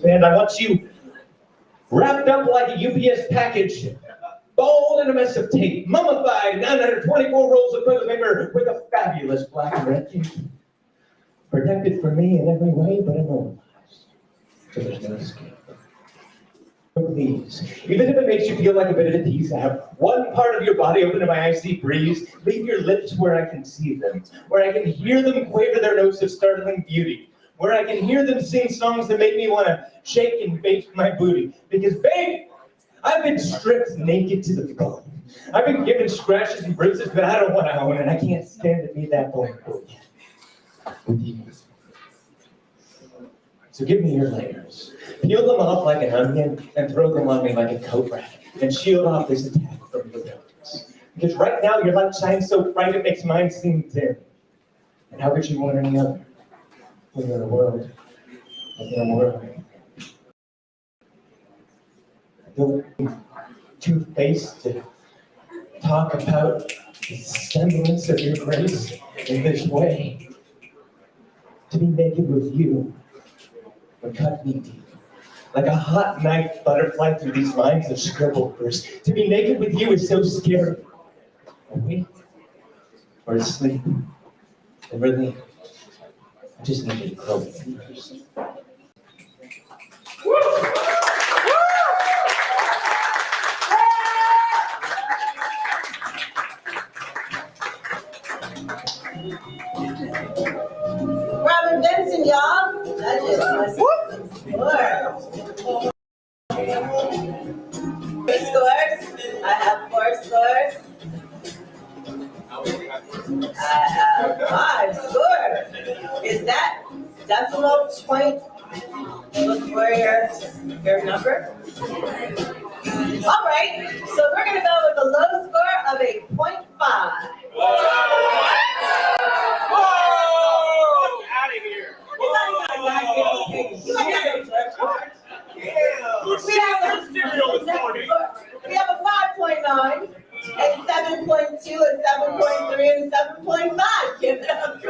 band. I want you wrapped up like a UPS package, balled in a mess of tape, mummified 924 rolls of toilet paper with a fabulous black and red cape. Protected from me in every way, but immobilized. So there's no escape. So please, even if it makes you feel like a bit of a tease, I have one part of your body open to my icy breeze. Leave your lips where I can see them, where I can hear them quaver their notes of startling beauty, where I can hear them sing songs that make me want to shake and bake my booty. Because, babe, I've been stripped naked to the bone. I've been given scratches and bruises that I don't want to own, and I can't stand to be that vulnerable with you. So give me your layers. Peel them off like an onion and throw them on me like a coat rack and shield off this attack from your darkness. Because right now your light shines so bright it makes mine seem dim. And how could you want any other when you're in a world within a world? I feel too faced to talk about the semblance of your grace in this way. To be naked with you would cut me deep, like a hot knife butterfly through these lines of scribbled verse. To be naked with you is so scary. Awake or asleep, and really, I just need to grow with you first. Robert Benson, y'all. That just was four. Three scores. I have 4 scores. I have 5 scores. Is that decimal point? Look for your number. All right. So we're going to go with a low score of a 0.5. We have a 5.9, a 7.2, a 7.3, and a 7.5. Give it up.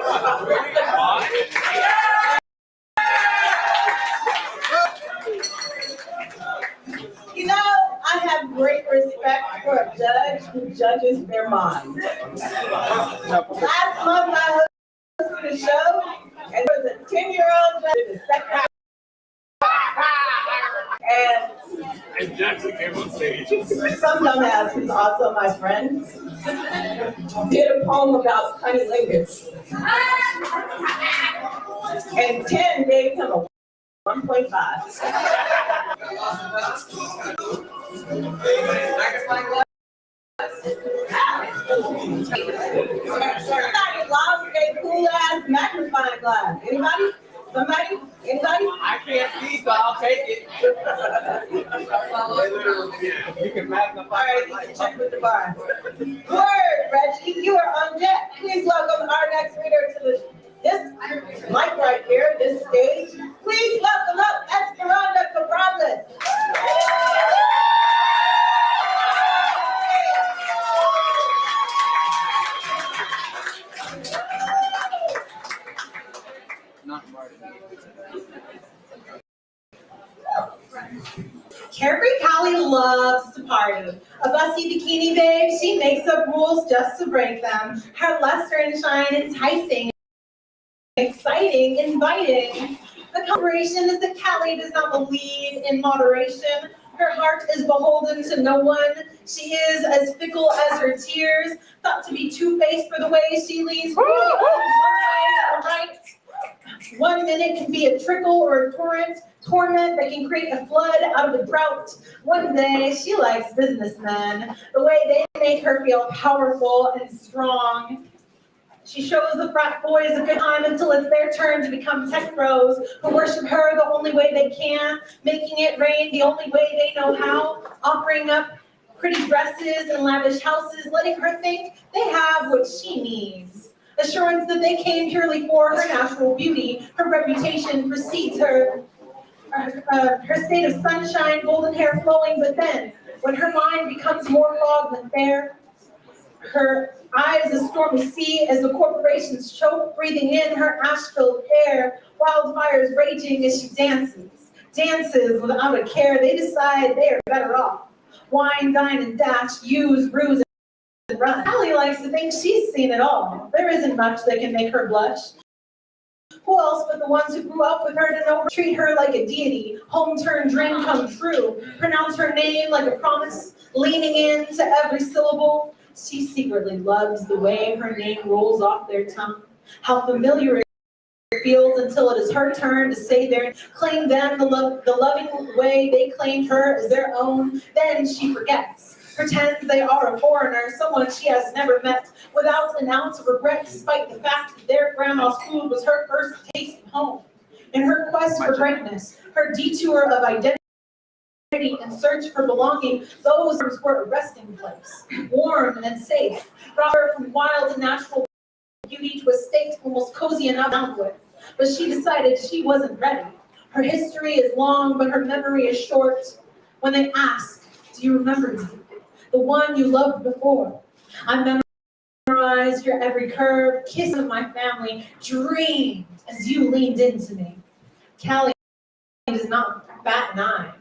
You know, I have great respect for a judge who judges their mind. Last month I hosted a show, and there was a 10-year-old judge in the second. And Jackson came on stage. Some dumbass who's also my friend did a poem about cunnilingus. And 10 gave him a 1.5. Somebody lost a cool ass magnifying glass. Anybody? Somebody? Anybody? I can't see, so I'll take it. You can magnify. All right, you can check with the bar. Word, Reggie, you are on deck. Please welcome our next reader to this mic right here, this stage. Please welcome up Esperanza Cabrales. Carefree Callie loves to party. A busty bikini babe, she makes up rules just to break them. Her luster and shine enticing, exciting, inviting. The comparison is that Callie does not believe in moderation. Her heart is beholden to no one. She is as fickle as her tears, thought to be two-faced for the way she leans right. 1 minute can be a trickle or a torment that can create a flood out of a drought. One day, she likes businessmen, the way they make her feel powerful and strong. She shows the frat boys a good time until it's their turn to become tech bros who worship her the only way they can, making it rain the only way they know how, offering up pretty dresses and lavish houses, letting her think they have what she needs. Assurance that they came purely for her natural beauty, her reputation precedes her. Her state of sunshine, golden hair flowing, but then, when her mind becomes more fog than fair, her eyes a stormy sea as the corporations choke, breathing in her ash-filled air, wildfires raging as she dances, Dances without a care, they decide they are better off. Wine, dine, and dash, use, bruise, and run. Allie likes to think she's seen it all. There isn't much that can make her blush. Who else but the ones who grew up with her to know her, treat her like a deity, home-turned dream come true, pronounce her name like a promise, leaning in to every syllable. She secretly loves the way her name rolls off their tongue, how familiar it feels until it is her turn to say their, claim them the loving way they claimed her as their own. Then she forgets, pretends they are a foreigner, someone she has never met, without an ounce of regret, despite the fact that their grandma's food was her first taste of home. In her quest for greatness, her detour of identity and search for belonging, those were a resting place, warm and safe, brought her from wild and natural beauty to a state almost cozy enough down with. But she decided she wasn't ready. Her history is long, but her memory is short. When they ask, do you remember me? The one you loved before. I memorized your every curve, kiss of my family, dreamed as you leaned into me. Callie does not bat an eye.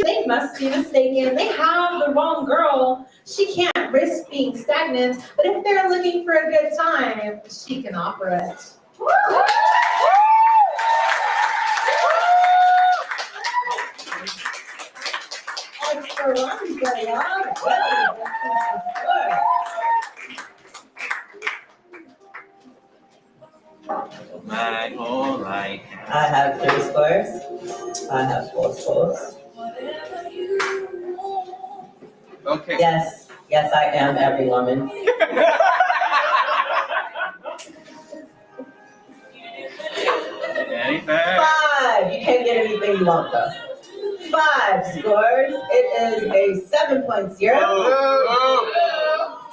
They must be mistaken. They have the wrong girl. She can't risk being stagnant, but if they're looking for a good time, she can offer it. My whole life. I have 3 scores. I have 4 scores. Okay. Yes, I am every woman. Anything. 5. You can't get anything you want though. 5 scores. It is a 7.0.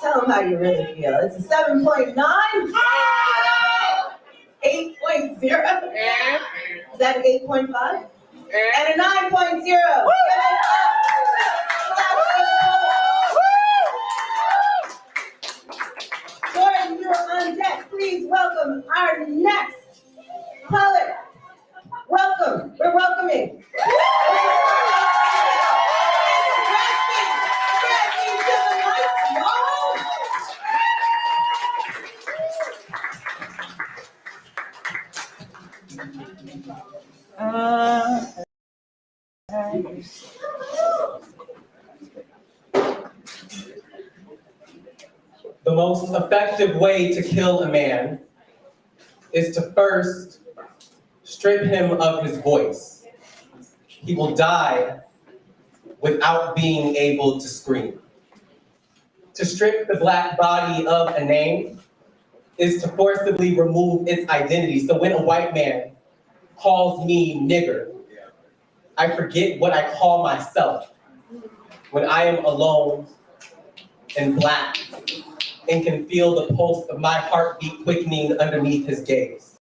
Tell them how you really feel. It's a 7.9. 8.0. Is that 8.5? And a 9.0. Jordan, you're on deck. Please welcome our next poet. Welcome. We're welcoming. The most effective way to kill a man is to first strip him of his voice. He will die without being able to scream. To strip the Black body of a name is to forcibly remove its identity. So when a white man calls me nigger, I forget what I call myself when I am alone and Black and can feel the pulse of my heartbeat quickening underneath his gaze.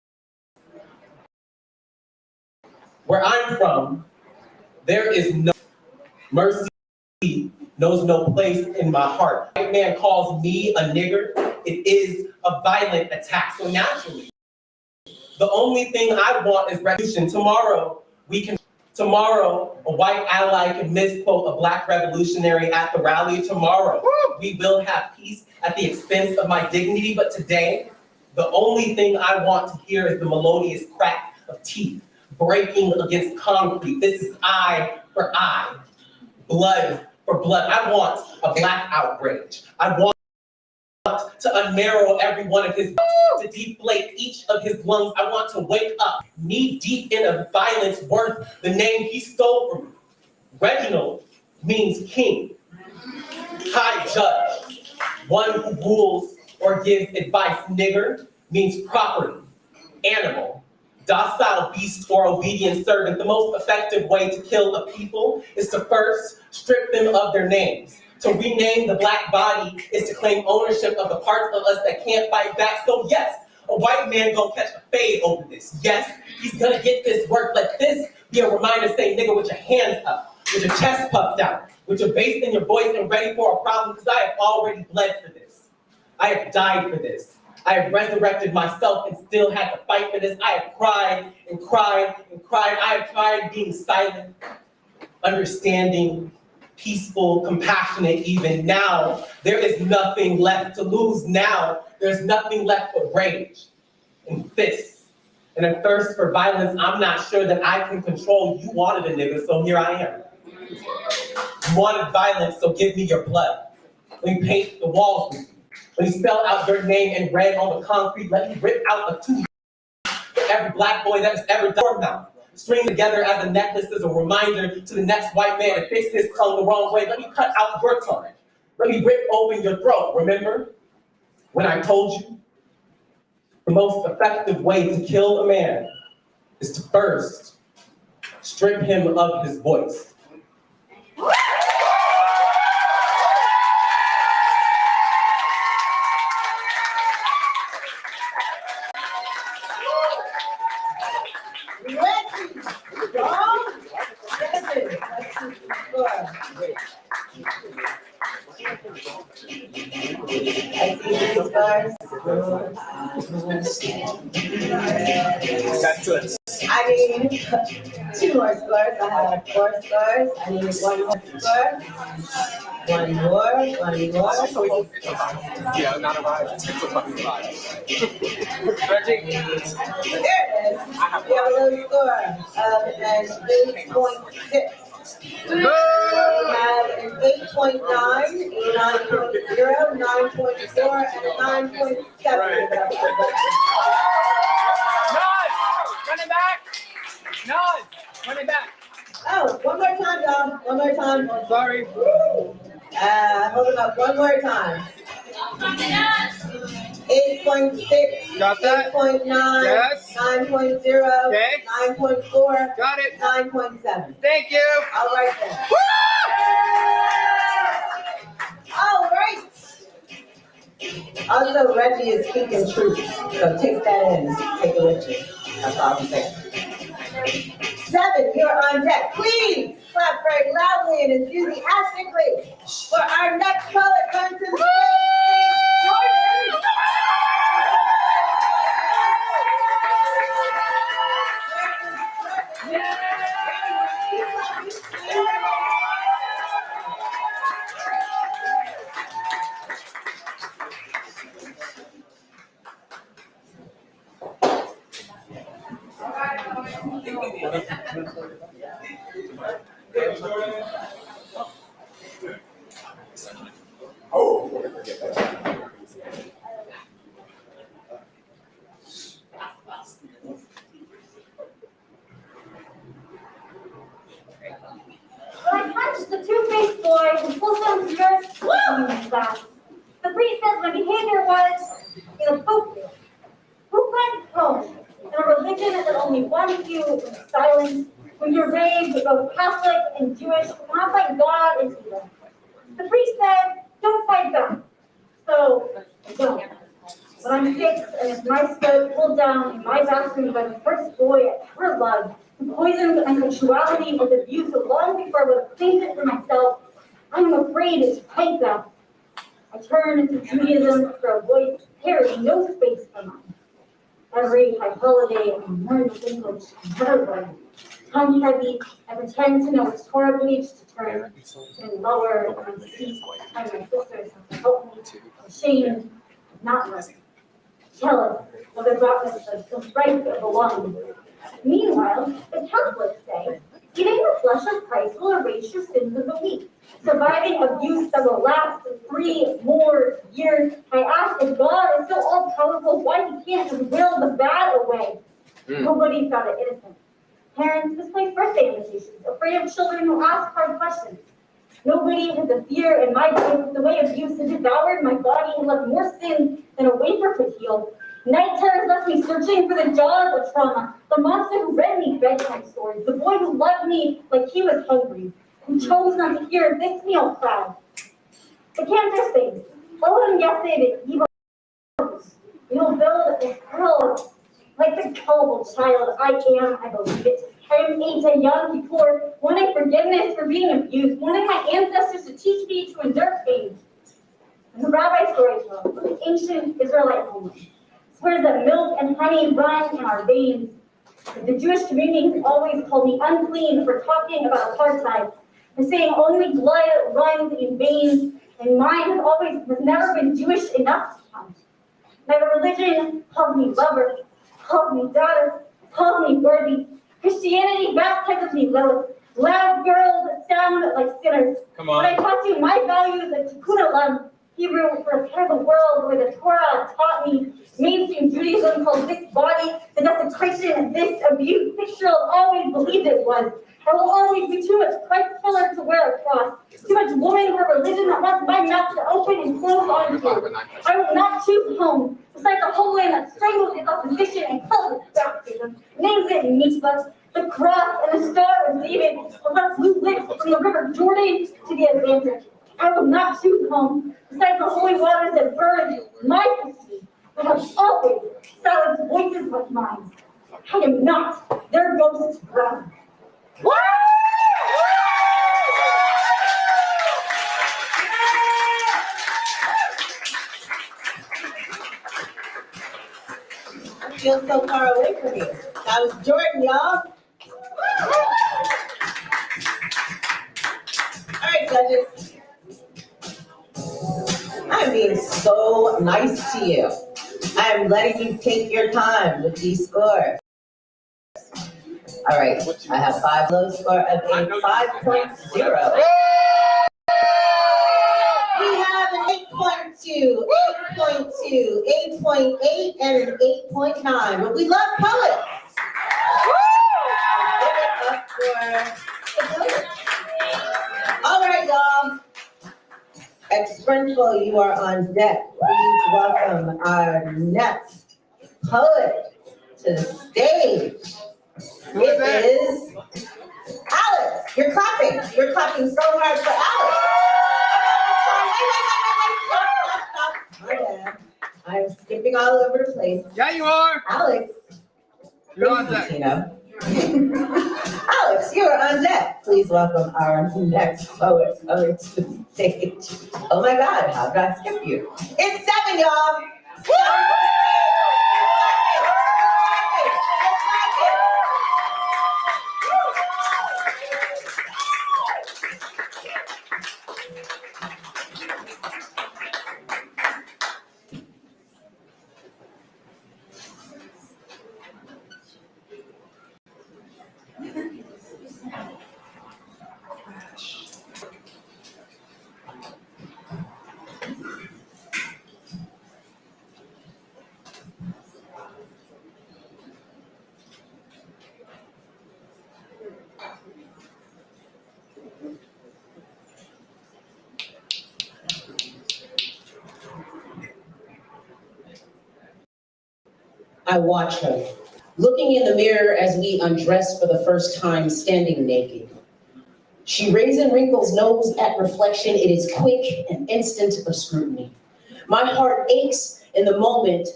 Where I'm from, there is no mercy, knows no place in my heart. If a white man calls me a nigger, it is a violent attack. So naturally, the only thing I want is revolution. Tomorrow, a white ally can misquote a Black revolutionary at the rally. Tomorrow, we will have peace at the expense of my dignity. But today, the only thing I want to hear is the melodious crack of teeth breaking against concrete. This is eye for eye, blood for blood. I want a Black outrage. I want to unmarrow every one of his, to deflate each of his lungs. I want to wake up knee deep in a violence worth the name he stole from me. Reginald means king, high judge, one who rules or gives advice. Nigger means property, animal, docile beast or obedient servant. The most effective way to kill a people is to first strip them of their names. To rename the Black body is to claim ownership of the parts of us that can't fight back. So yes, a white man gonna catch a fade over this. Yes, he's gonna get this work. Let this be a reminder, say nigga with your hands up, with your chest puffed out, with your bass in your voice and ready for a problem, because I have already bled for this. I have died for this. I have resurrected myself and still had to fight for this. I have cried and cried and cried. I have tried being silent, understanding, peaceful, compassionate even. Now, there is nothing left to lose. Now, there's nothing left but rage and fists and a thirst for violence I'm not sure that I can control. You wanted a nigga, so here I am. You wanted violence, so give me your blood. Let me paint the walls with you. Let me spell out your name in red on the concrete. Let me rip out a tooth for every black boy that has ever done now. String together as a necklace as a reminder to the next white man to fix his tongue the wrong way. Let me cut out your tongue. Let me rip open your throat. Remember when I told you the most effective way to kill a man is to first strip him of his voice. I need 2 more scores. I have 4 scores. I need 1 more score. 1 more. Yeah, not a ride. It's a fucking ride. There it is. We have a little score of an 8.6. We have an 8.9, a 9.0, 9.4, and a 9.7. Running back! Nod! Running back! Oh, one more time, y'all. One more time. Sorry. Hold it up one more time. 8.6. Got that? 8.9. Yes. 9.0. Okay. 9.4. Got it. 9.7. Thank you. All right then. All right. Also, Reggie is speaking truth, so take that in. Take it with you. That's all I'm saying. 7, you're on deck. Please clap very loudly and enthusiastically for our next poet comes to the Jordan. When I touched the two-faced boy who pulls down his dress, the priest says my behavior was inappropriate. Who finds home in a religion that only one few is silent, when you're raised both Catholic and Jewish, not by God and evil? The priest said, don't fight them. So, I don't. When I'm 6 and it's my skirt pulled down in my bathroom by the first boy I ever loved, who poisoned my sexuality with abuse long before I would have claimed it for myself, I'm afraid to fight them. I turn to Judaism for a voice carrying no space for mine. Every high holiday and learn English, never learn. Tongue heavy, I pretend to know which Torah page to turn, and lower on my seat, and my sisters have to help me, ashamed, not learning, jealous of the darkness of the right of belonging. Meanwhile, the Catholics say, eating the flesh of Christ will erase your sins of the week. Surviving abuse that will last 3 more years. I ask if God is so all-powerful, why he can't just will the bad away. Nobody found it innocent. Parents misplaced birthday invitations, afraid of children who ask hard questions. Nobody had the fear in my brain the way abuse had devoured my body and left more sin than a wafer could heal. Night terrors left me searching for the jaws of trauma, the monster who read me bedtime stories, the boy who loved me like he was hungry, who chose not to hear this meal crowd. The cancer things, all of them guessed evil. You'll build a hell like the gullible child I am, I believe it. I am a young Kippur, wanting forgiveness for being abused, wanting my ancestors to teach me to endure pain. And the rabbi stories of the ancient Israelite homeland. swears that milk and honey run in our veins. The Jewish community has always called me unclean for talking about apartheid, and saying only blood runs in veins, and mine has never been Jewish enough to count. My religion calls me lover, calls me daughter, calls me worthy. Christianity baptizes me Lilith. Loud girls that sound like sinners. Come When I on. taught you my values of Tikkun Olam, Hebrew for a part of the world where the Torah taught me, mainstream Judaism called this body the desecration and this abuse. 6-year-old always believed it was. I will always be too much Christ killer to wear a cross. Too much woman for religion that wants my mouth to open and close on you. I will not choose home. Besides the whole land that strangles its opposition and calls it baptism, names it mitzvahs, the cross and the star of David, the left blue lips from the river Jordan to the Atlantic. I will not choose home. Besides the holy waters that burn my history, but have always silenced voices like mine. I am not their ghost ground. I feel so far away from you. That was Jordan, y'all. All right, judges. I'm being so nice to you. I'm letting you take your time with these scores. All right, I have 5 low score of a 5.0. We have an 8.2, 8.2, 8.8, and an 8.9. But we love poets. Give it up for the poets. All right, y'all. Experiential, you are on deck. Please welcome our next poet to the stage. It is Alex. You're clapping. You're clapping so hard for Alex. Wait. My bad. I'm skipping all over the place. Yeah, you are. Alex. You're on deck. Tina. Alex, you are on deck. Please welcome our next poet coming to the stage. Oh my God, how did I skip you? It's 7, y'all. I watch her, looking in the mirror as we undress for the first time, standing naked. She raises and wrinkles nose at reflection. It is quick and instant of scrutiny. My heart aches in the moment,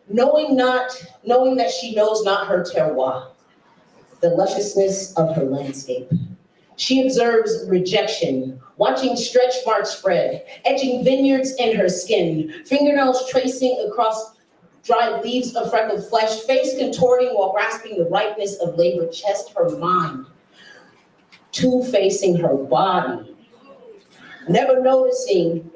knowing that she knows not her terroir, the lusciousness of her landscape. She observes rejection, watching stretch marks spread, etching vineyards in her skin, fingernails tracing across dried leaves of freckled flesh, face contorting while grasping the ripeness of labor, chest, her mind, two-facing her body, never noticing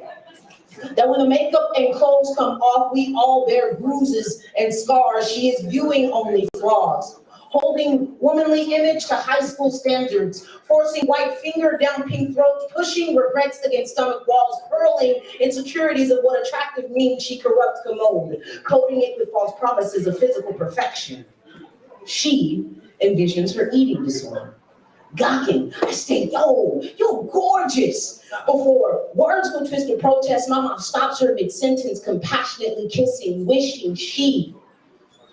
that when the makeup and clothes come off, we all bear bruises and scars. She is viewing only flaws, holding womanly image to high school standards, forcing white finger down pink throats, pushing regrets against stomach walls, hurling insecurities of what attractive means. She corrupts commode, coating it with false promises of physical perfection. She envisions her eating disorder. Gawking, I say, yo, you're gorgeous. Before words go twist to protest, my mom stops her mid-sentence, compassionately kissing, wishing she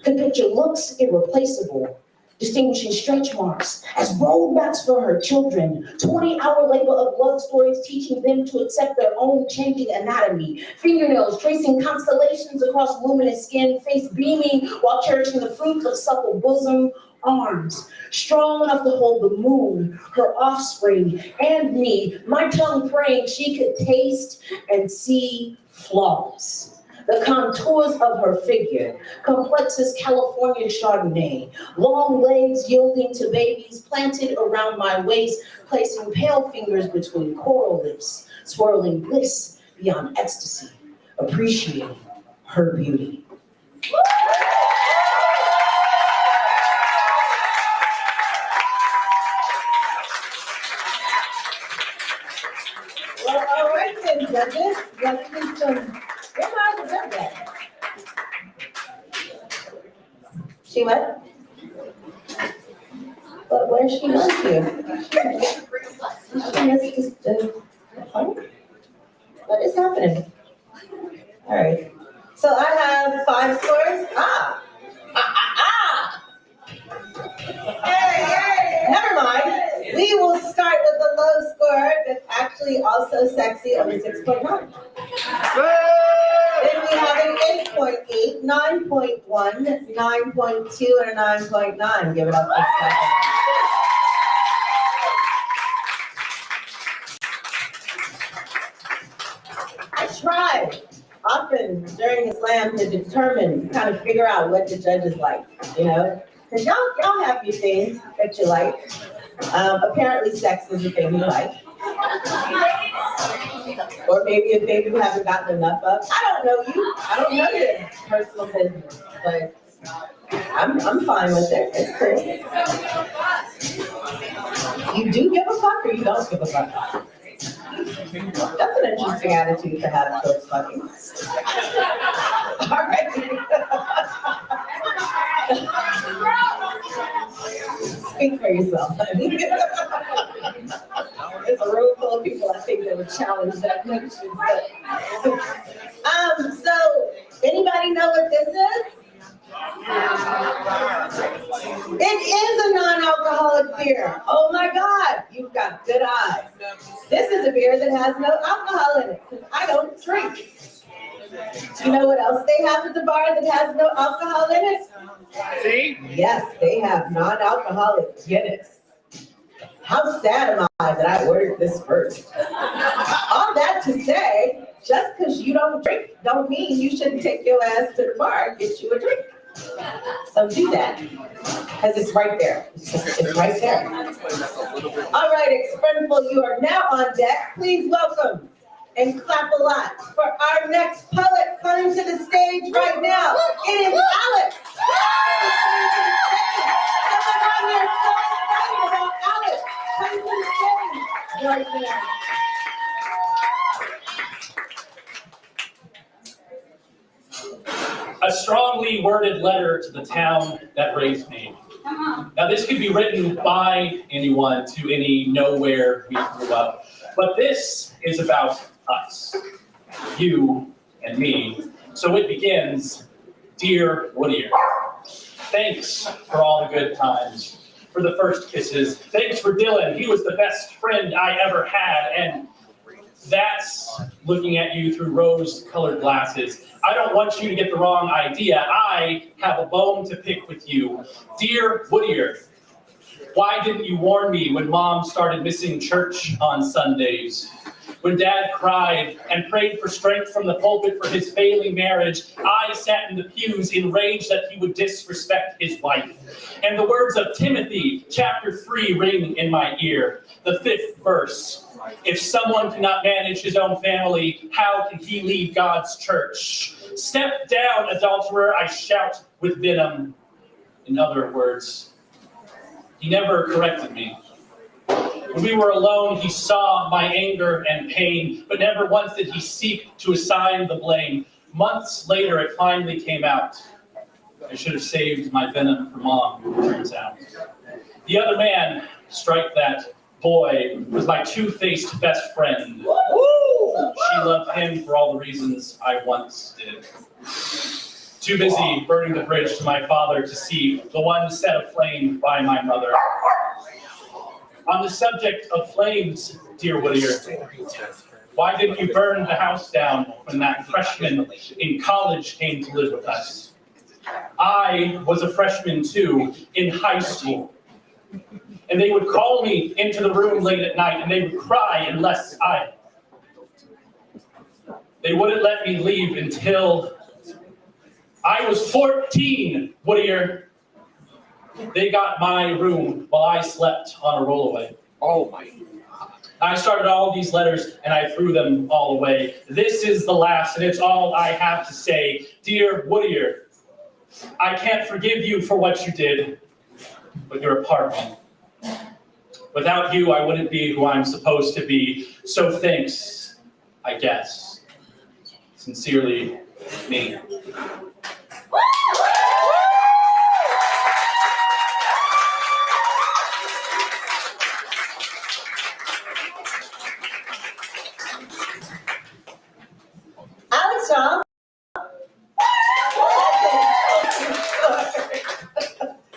could picture looks irreplaceable, distinguishing stretch marks as roadmaps for her children, 20-hour labor of love stories teaching them to accept their own changing anatomy, fingernails tracing constellations across luminous skin, face beaming while cherishing the fruit of supple bosom, arms strong enough to hold the moon, her offspring, and me, my tongue praying she could taste and see flawless. The contours of her figure, complex as California Chardonnay, long legs yielding to babies planted around my waist, placing pale fingers between coral lips, swirling bliss beyond ecstasy, appreciating her beauty. Well, all right then, judges. Let's do some. Where am I at? She what? But where's she gone to? She missed the punk? What is happening? All right. So I have 5 scores. Hey, never mind. We will start with the low score that's actually also sexy of a 6.9. Then we have an 8.8, 9.1, 9.2, and a 9.9. Give it up for Stephanie. I tried often during the slam to determine, kind of figure out what the judges like, you know? Because y'all have your things that you like. Apparently sex is a thing you like. Or maybe a thing you haven't gotten enough of. I don't know you. I don't know your personal business, but I'm fine with it. It's cool. You do give a fuck or you don't give a fuck? That's an interesting attitude to have towards fucking. All right. Speak for yourself. It's a room full of people I think that would challenge that notion. So anybody know what this is? It is a non-alcoholic beer. Oh my God, you've got good eyes. This is a beer that has no alcohol in it because I don't drink. Do you know what else they have at the bar that has no alcohol in it? See? Yes, they have non-alcoholic Guinness. How sad am I that I ordered this first? All that to say, just because you don't drink don't mean you shouldn't take your ass to the bar and get you a drink. So do that, because it's right there. It's right there. All right, Expendable, you are now on deck. Please welcome and clap a lot for our next poet coming to the stage right now. It is Alex. Everyone here is so excited about Alex coming to the stage right now. A strongly worded letter to the town that raised me. Now this could be written by anyone to any nowhere we grew up, but this is about us, you and me. So it begins, Dear Whittier, thanks for all the good times, for the first kisses. Thanks for Dylan, he was the best friend I ever had, and that's looking at you through rose-colored glasses. I don't want you to get the wrong idea. I have a bone to pick with you. Dear Whittier, why didn't you warn me when Mom started missing church on Sundays? When Dad cried and prayed for strength from the pulpit for his failing marriage, I sat in the pews enraged that he would disrespect his wife. And the words of Timothy, chapter 3, ring in my ear. The 5th verse. If someone cannot manage his own family, how can he lead God's church? Step down, adulterer, I shout with venom. In other words, he never corrected me. When we were alone, he saw my anger and pain, but never once did he seek to assign the blame. Months later, it finally came out. I should have saved my venom for Mom, it turns out. The other man, strike that, boy, was my two-faced best friend. She loved him for all the reasons I once did. Too busy burning the bridge to my father to see the one set aflame by my mother. On the subject of flames, dear Whittier, why didn't you burn the house down when that freshman in college came to live with us? I was a freshman too, in high school. And they would call me into the room late at night and they would cry they wouldn't let me leave until I was 14, Whittier. They got my room while I slept on a rollaway. Oh my. I started all these letters and I threw them all away. This is the last, and it's all I have to say. Dear Whittier, I can't forgive you for what you did, but you're a part of me. Without you, I wouldn't be who I'm supposed to be. So thanks, I guess. Sincerely, me. Alex, Tom.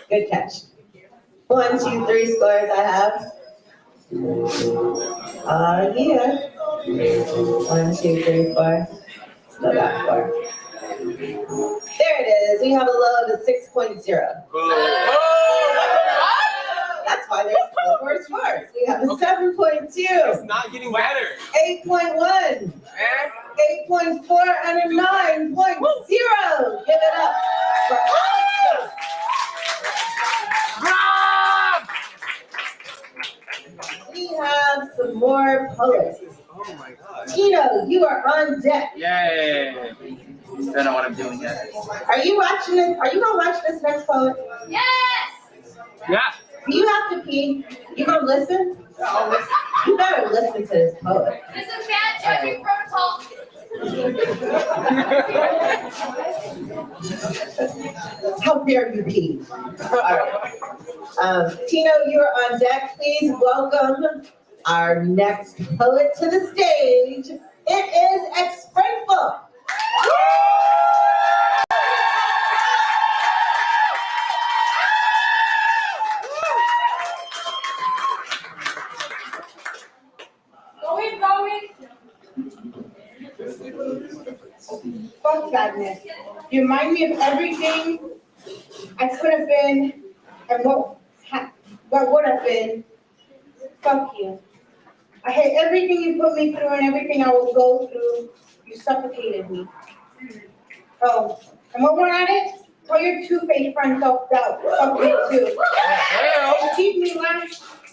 Good catch. 1, 2, 3 scores I have. Yeah. 1, 2, 3, 4. Still got 4. There it is. We have a low of 6.0. That's why there's 4 more scores. We have a 7.2. It's not getting better. 8.1. 8.4 and a 9.0. Give it up for Alex. We have some more poets. Oh my god. Tino, you are on deck. Yay. Don't know what I'm doing yet. Are you watching this? Are you gonna watch this next poet? Yes! Yeah. Do you have to pee? You gonna listen? You better listen to this poet. This is bad judging protocol. How dare you pee? All right. Tino, you're on deck. Please welcome our next poet to the stage. It is Expressful. Fuck sadness. You remind me of everything I could have been and what would have been. Fuck you. I hate everything you put me through and everything I will go through. You suffocated me. Oh, and while we're at it, tell your two-faced friend self-doubt. Fuck me too. They keep me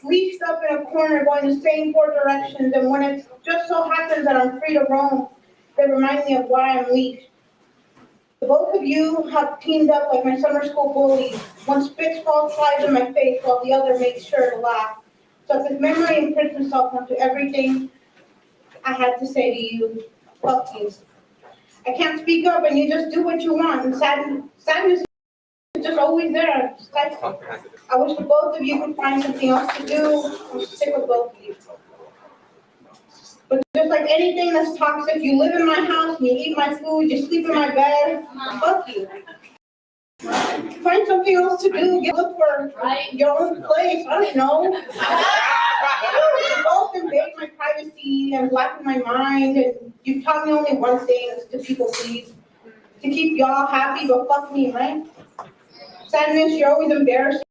leashed up in a corner going the same 4 directions, and when it just so happens that I'm free to roam, they remind me of why I'm leashed. The both of you have teamed up like my summer school bullies. One spits false lies in my face while the other makes sure to laugh. So if this memory imprints itself onto everything I had to say to you, fuck you. I can't speak up and you just do what you want. And sadness is just always there. I wish the both of you could find something else to do. I'm sick of both of you. But just like anything that's toxic, you live in my house, and you eat my food, you sleep in my bed, fuck you. Find something else to do, look for your own place, I don't know. You both invade my privacy and blacken my mind, and you taught me only one thing, is to people please. To keep y'all happy, but fuck me, right? Sadness, you're always embarrassing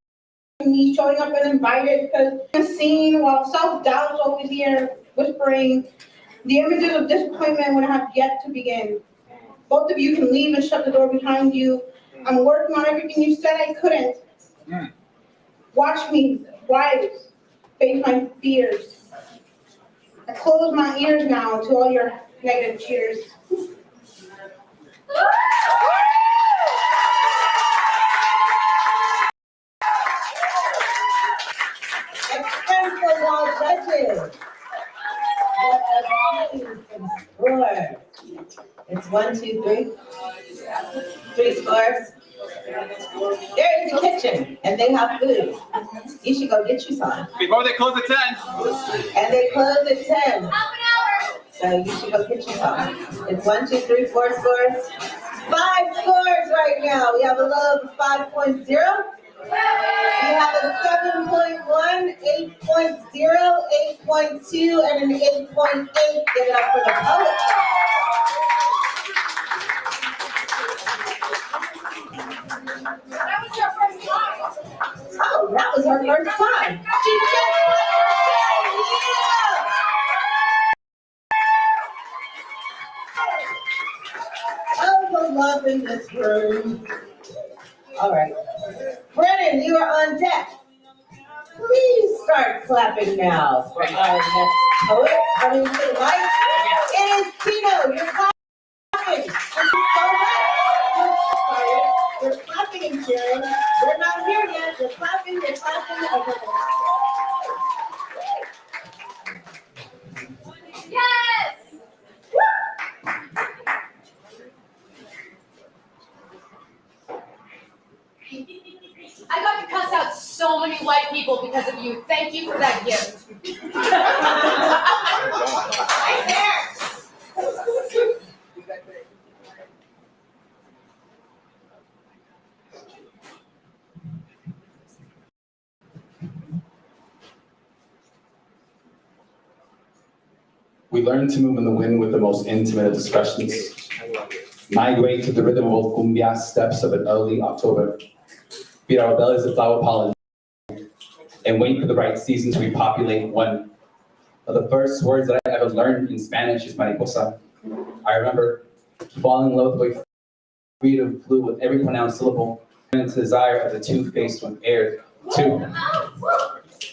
me, showing up uninvited, because I'm seen, while self-doubt's always here, whispering, the images of disappointment when I have yet to begin. Both of you can leave and shut the door behind you. I'm working on everything you said I couldn't. Watch me rise, face my fears. I close my ears now to all your negative cheers. Expensive all judges. Score. It's 1, 2, 3. 3 scores. There is a kitchen, and they have food. You should go get you some. Before they close at 10. And they close at 10. Half an hour. So you should go get you some. It's 1, 2, 3, 4 scores. 5 scores right now. We have a low of 5.0. We have a 7.1, 8.0, 8.2, and an 8.8. Give it up for the poet. That was your first time. Oh, that was her first time. She just Oh, the love in this room. All right. Brennan, you are on deck. Please start clapping now for our next poet coming to life. It is Tino. You're clapping. Thank you so much. You're clapping and cheering. We're not here yet. You're clapping, you're clapping. Okay. Yes! I got to cuss out so many white people because of you. Thank you for that gift. Right there. We learn to move in the wind with the most intimate of discussions. Migrate to the rhythm of old cumbia steps of an early October. Beat our bellies with flower pollen and wait for the right season to repopulate. One of the first words that I ever learned in Spanish is mariposa. I remember falling in love with the way freedom flew with every pronounced syllable, and the desire of the two-faced one aired too.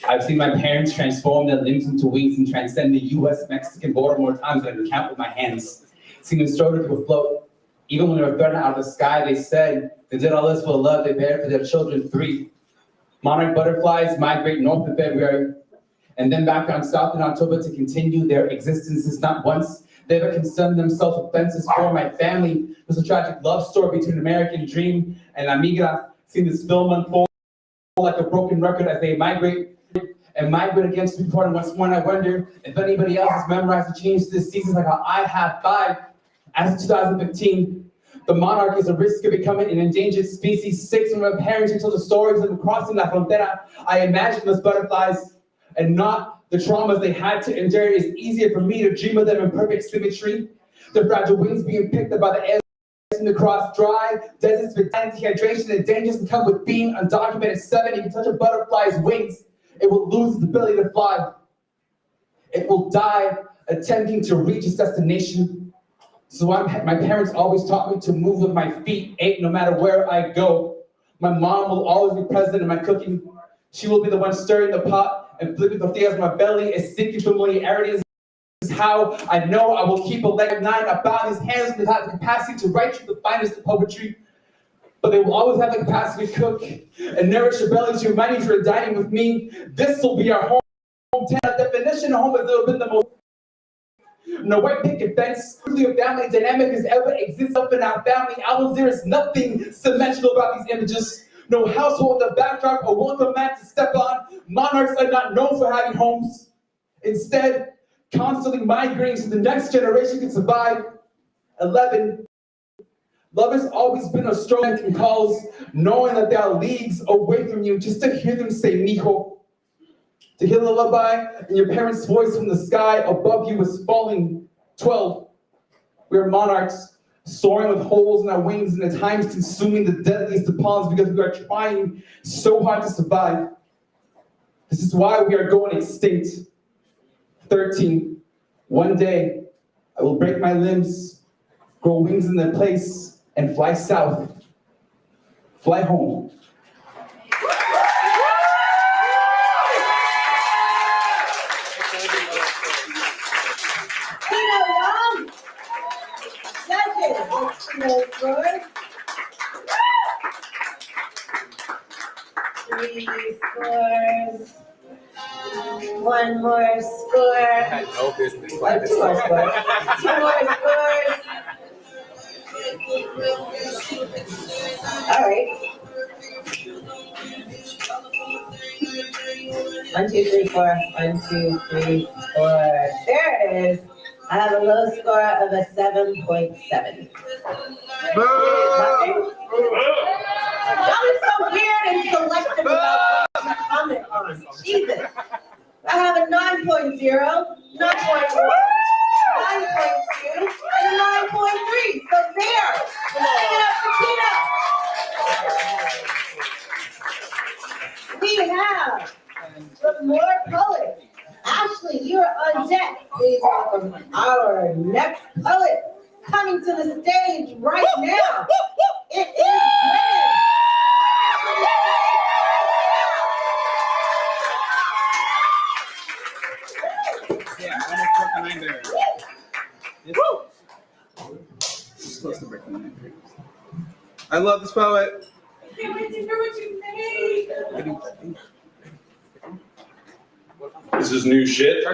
I've seen my parents transform their limbs into wings and transcend the US-Mexican border more times than I can count with my hands. Seen them struggle to afloat. Even when they were threatened out of the sky, they said they did all this for the love they bear for their children. 3 monarch butterflies migrate north in February and then back down south in October to continue their existences. Not once they ever concerned themselves with fences for my family. There's a tragic love story between an American dream and Amiga. Seen this film unfold like a broken record as they migrate against me part. And once more, and I wonder if anybody else has memorized the change to this season like how I have 5. As of 2015, the monarch is at risk of becoming an endangered species. 6 of my parents who told the stories of them crossing La Frontera. I imagine those butterflies and not the traumas they had to endure. It is easier for me to dream of them in perfect symmetry. Their fragile wings being picked up by the air in the cross dry deserts with dehydration and dangers that come with being undocumented. 7, if you touch a butterfly's wings, it will lose its ability to fly. It will die attempting to reach its destination. So my parents always taught me to move with my feet, 8, no matter where I go. My mom will always be present in my cooking. She will be the one stirring the pot and flipping tortillas. My belly is seeking familiarity. This is how I know I will keep a leg of 9. I bow these hands and have the capacity to write you the finest of poetry. But they will always have the capacity to cook and nourish your belly to remind you you're dining with me. This will be our hometown. The definition of home has never been the most. No white picket fence, really a family dynamic has ever existed up in our family albums. There is nothing symmetrical about these images. No household with a backdrop or welcome mat to step on. Monarchs are not known for having homes. Instead, constantly migrating so the next generation can survive. 11. Love has always been a strong and calls, knowing that they are leagues away from you, just to hear them say mijo. To hear the lullaby and your parents' voice from the sky above you is falling. 12. We are monarchs, soaring with holes in our wings and at times consuming the deadliest of palms because we are trying so hard to survive. This is why we are going extinct. 13. One day, I will break my limbs, grow wings in their place, and fly south. Fly home. Three scores. 3 scores. 1 more score. I had no business. 2 more scores. 2 more scores. All right. 1, 2, 3, 4. 1, 2, 3, 4. There it is. I have a low score of a 7.7. Y'all are so weird and selective about what you comment on. Jesus. I have a 9.0, 9.1, 9.2, and a 9.3. So there. We have some more poets. Ashley, you're on deck. Please welcome our next poet coming to the stage right now. It is Yeah, almost broke the 9 barrier. It's close to breaking the 9 barrier. I love this poet. I can't wait to hear what you made. This is new shit.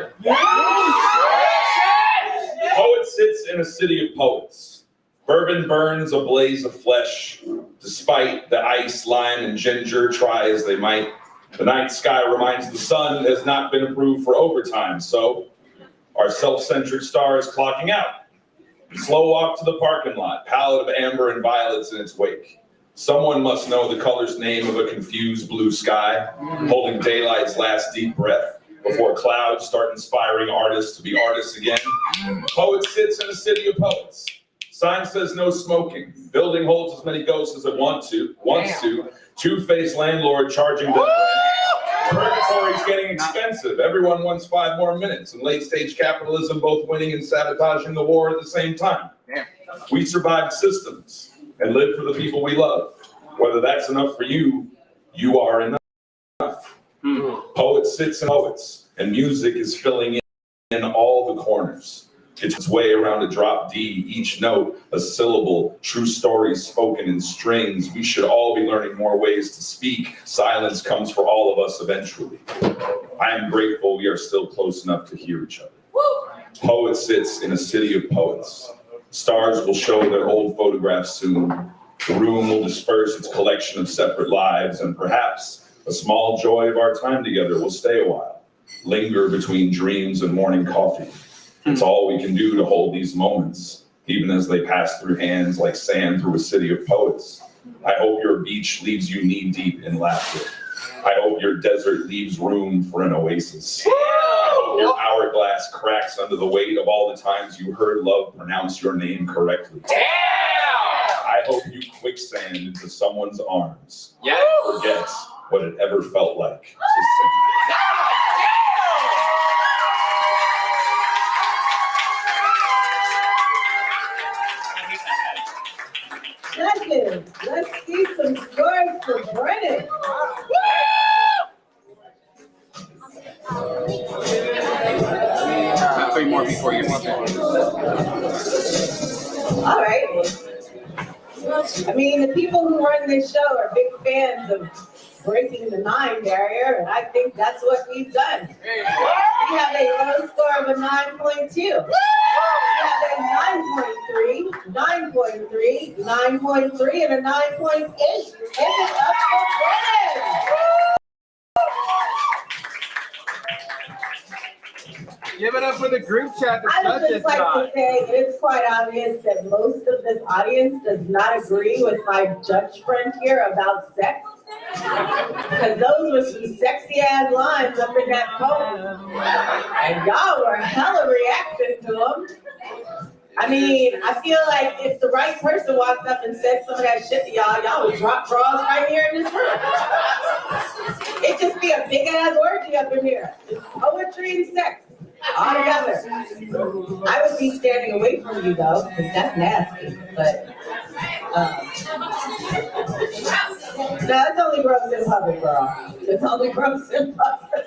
Poet sits in a city of poets. Bourbon burns a blaze of flesh. Despite the ice, lime, and ginger try as they might, the night sky reminds the sun has not been approved for overtime, so our self-centered star is clocking out. Slow walk to the parking lot, palette of amber and violets in its wake. Someone must know the color's name of a confused blue sky, holding daylight's last deep breath before clouds start inspiring artists to be artists again. Poet sits in a city of poets. Sign says no smoking. Building holds as many ghosts as it wants to. Two-faced landlord charging them rent. Purgatory's getting expensive. Everyone wants 5 more minutes. And late-stage capitalism both winning and sabotaging the war at the same time. We survived systems and live for the people we love. Whether that's enough for you, you are enough. Poet sits in poets, and music is filling in all the corners. It's its way around a drop D, each note a syllable, true stories spoken in strings. We should all be learning more ways to speak. Silence comes for all of us eventually. I am grateful we are still close enough to hear each other. Poet sits in a city of poets. Stars will show their old photographs soon. The room will disperse its collection of separate lives, and perhaps a small joy of our time together will stay a while, linger between dreams and morning coffee. It's all we can do to hold these moments, even as they pass through hands like sand through a city of poets. I hope your beach leaves you knee-deep in laughter. I hope your desert leaves room for an oasis. I hope your hourglass cracks under the weight of all the times you heard love pronounce your name correctly. I hope you quicksand into someone's arms. Forget what it ever felt like to sing. Judges, let's see some scores for Brennan. Three more before you want All right. I mean, the people who run this show are big fans of breaking the 9 barrier, and I think that's what we've done. We have a low score of a 9.2. We have a 9.3, 9.3, 9.3, and a 9.8. Give it up for Brennan. Give it up for the group chat. I would just like to say it's quite obvious that most of this audience does not agree with my judge friend here about sex. Because those were some sexy ass lines up in that poem. And y'all were hella reacting to them. I mean, I feel like if the right person walked up and said some of that shit to y'all would drop draws right here in this room. It'd just be a big ass orgy up in here. It's poetry and sex. All together. I would be standing away from you though, because that's nasty. But no, it's only gross in public, girl. It's only gross in public.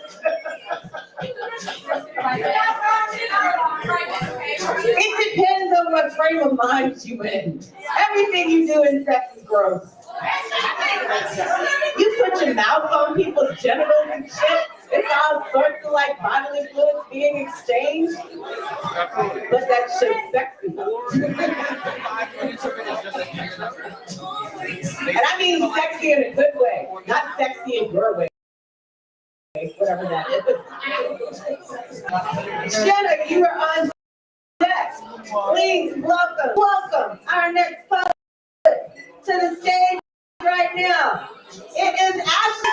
It depends on what frame of mind you in. Everything you do in sex is gross. You put your mouth on people's genitals and shit. It's all sorts of like bodily fluids being exchanged. But that shit's sexy. And I mean sexy in a good way, not sexy in your way. Whatever that is. Jenna, you are on deck. Please welcome our next poet to the stage right now. It is Ashley.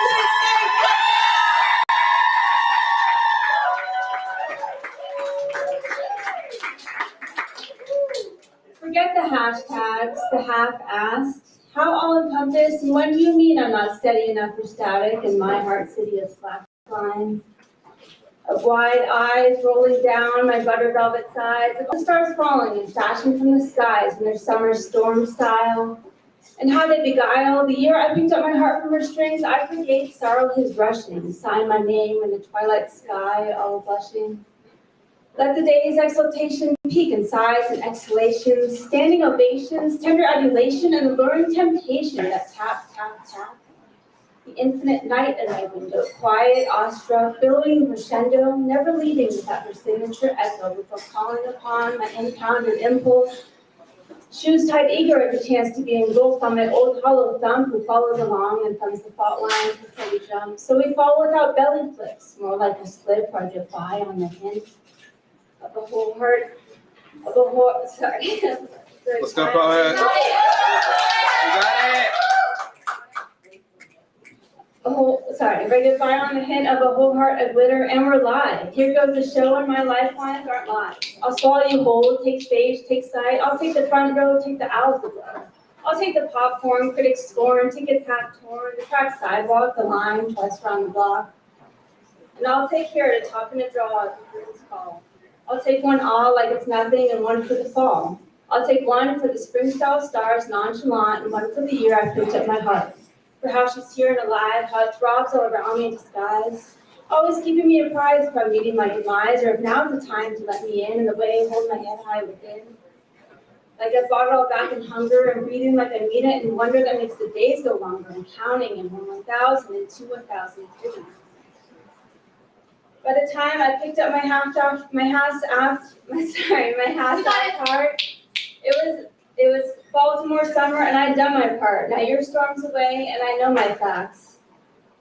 Forget the hashtags, the half-assed. How all-encompassed, and when do you mean I'm not steady enough for static in my heart city of slack lines? of wide eyes rolling down my butter velvet sides, of the stars falling and flashing from the skies in their summer storm style. And how they beguile the year I picked up my heart from her strings, I forgave sorrow his rushing, signed my name in the twilight sky, all blushing. Let the day's exultation peak in sighs and exhalations, standing ovations, tender adulation, and alluring temptation that tap, tap, tap. The infinite night at my window, quiet, awestruck, billowing crescendo, never leaving without her signature echo before calling upon my impounded impulse. Shoes tied eager at the chance to be engulfed on my old hollow thumb who follows along and thumbs the fault lines before we jump. So we fall without belly flips, more like a slip or a goodbye on the hint of a whole heart, of a whole, sorry. Let's go, poet. You got it. Ready to fire on the hint of a whole heart of glitter, and we're live. Here goes the show, and my lifelines aren't live. I'll swallow you whole, take stage, take sight. I'll take the front row, take the aisles of love. I'll take the popcorn, critics scorn, tickets half torn, the cracked sidewalk, the line, twice around the block. And I'll take care to top and a draw as the curtains call. I'll take one all like it's nothing and one for the fall. I'll take one for the spring-style stars nonchalant and one for the year I picked up my heart. For how she's here and alive, how it throbs all around me in disguise. Always keeping me apprised if I'm meeting my demise, or if now's the time to let me in and the way hold my head high within. Like I bought it all back in hunger and breathing like I mean it, and wonder that makes the days go longer and counting and 1,000 and 2,003. By the time I picked up my half-assed heart, it was Baltimore summer and I'd done my part. Now your storm's away and I know my facts.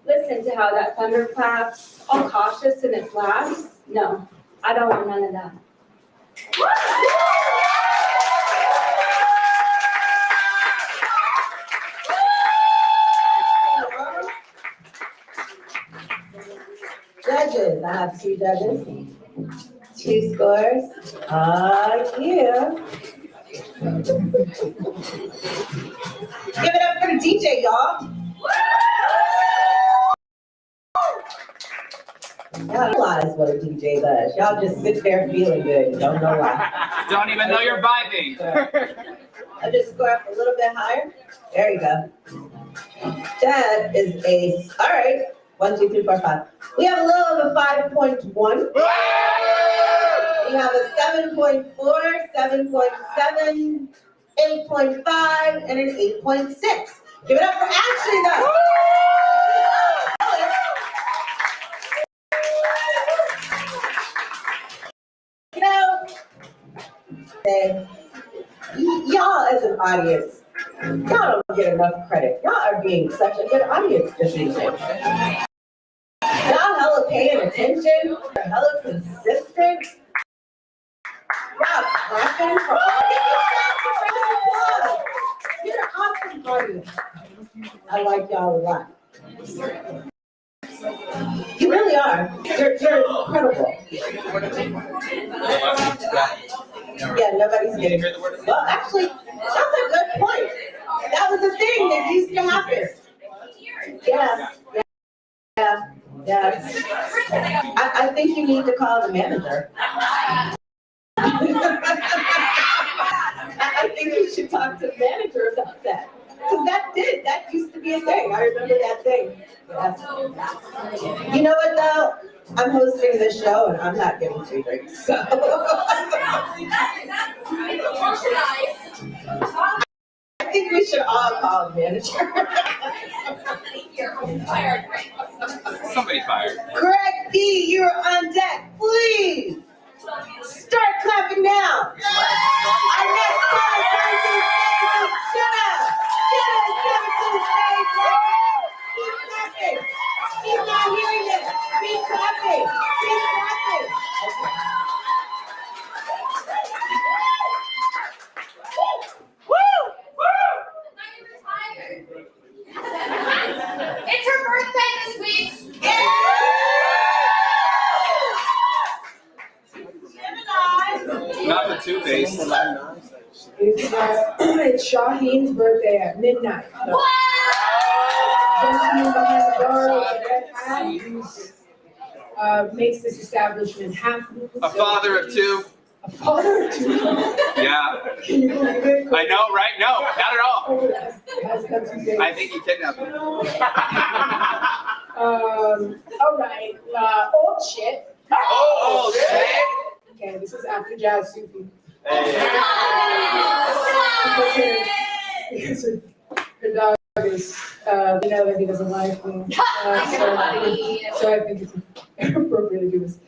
Listen to how that thunder claps, all cautious in its laughs. No, I don't want none of that. Judges, I have 2 judges, 2 scores. Yeah. Give it up for the DJ, y'all. Y'all realize what a DJ does. Y'all just sit there feeling good. Don't know why. Don't even know you're vibing. I'll just score up a little bit higher. There you go. That is all right. 1, 2, 3, 4, 5. We have a little of a 5.1. We have a 7.4, 7.7, 8.5, and an 8.6. Give it up for Ashley, though. You know, y'all as an audience, y'all don't get enough credit. Y'all are being such a good audience this evening. Y'all hella paying attention. You're hella consistent. Y'all clapping for all. You're an awesome audience. I like y'all a lot. You really are. You're incredible. Yeah, nobody's getting it. Well, actually, that's a good point. That was a thing that used to happen. Yeah. I think you need to call the manager. I think you should talk to the manager about that. Because that used to be a thing. I remember that thing. Yeah. You know what though? I'm hosting this show and I'm not getting free drinks. So. I think we should all call the manager. Somebody fired. Greg B, you're on deck. Please start clapping now. Our next caller comes to stage is Jenna. Jenna is coming to the stage right now. Keep clapping. Keep not hearing it. Keep clapping. Keep clapping. Okay. It's her birthday this week. Not the two-face. It's Shaheen's birthday at midnight. Gentleman behind the bar with a red hat. makes this establishment happen. A father of two. A father of two? Yeah. Can you believe it? I know, right? No, not at all. Oh, that's amazing. I think he kidnapped me. All right, old shit. Oh, shit. Okay, this is after Jaz Sufi. Because her dog is, you know that he doesn't like me. So I think it's appropriate to do this.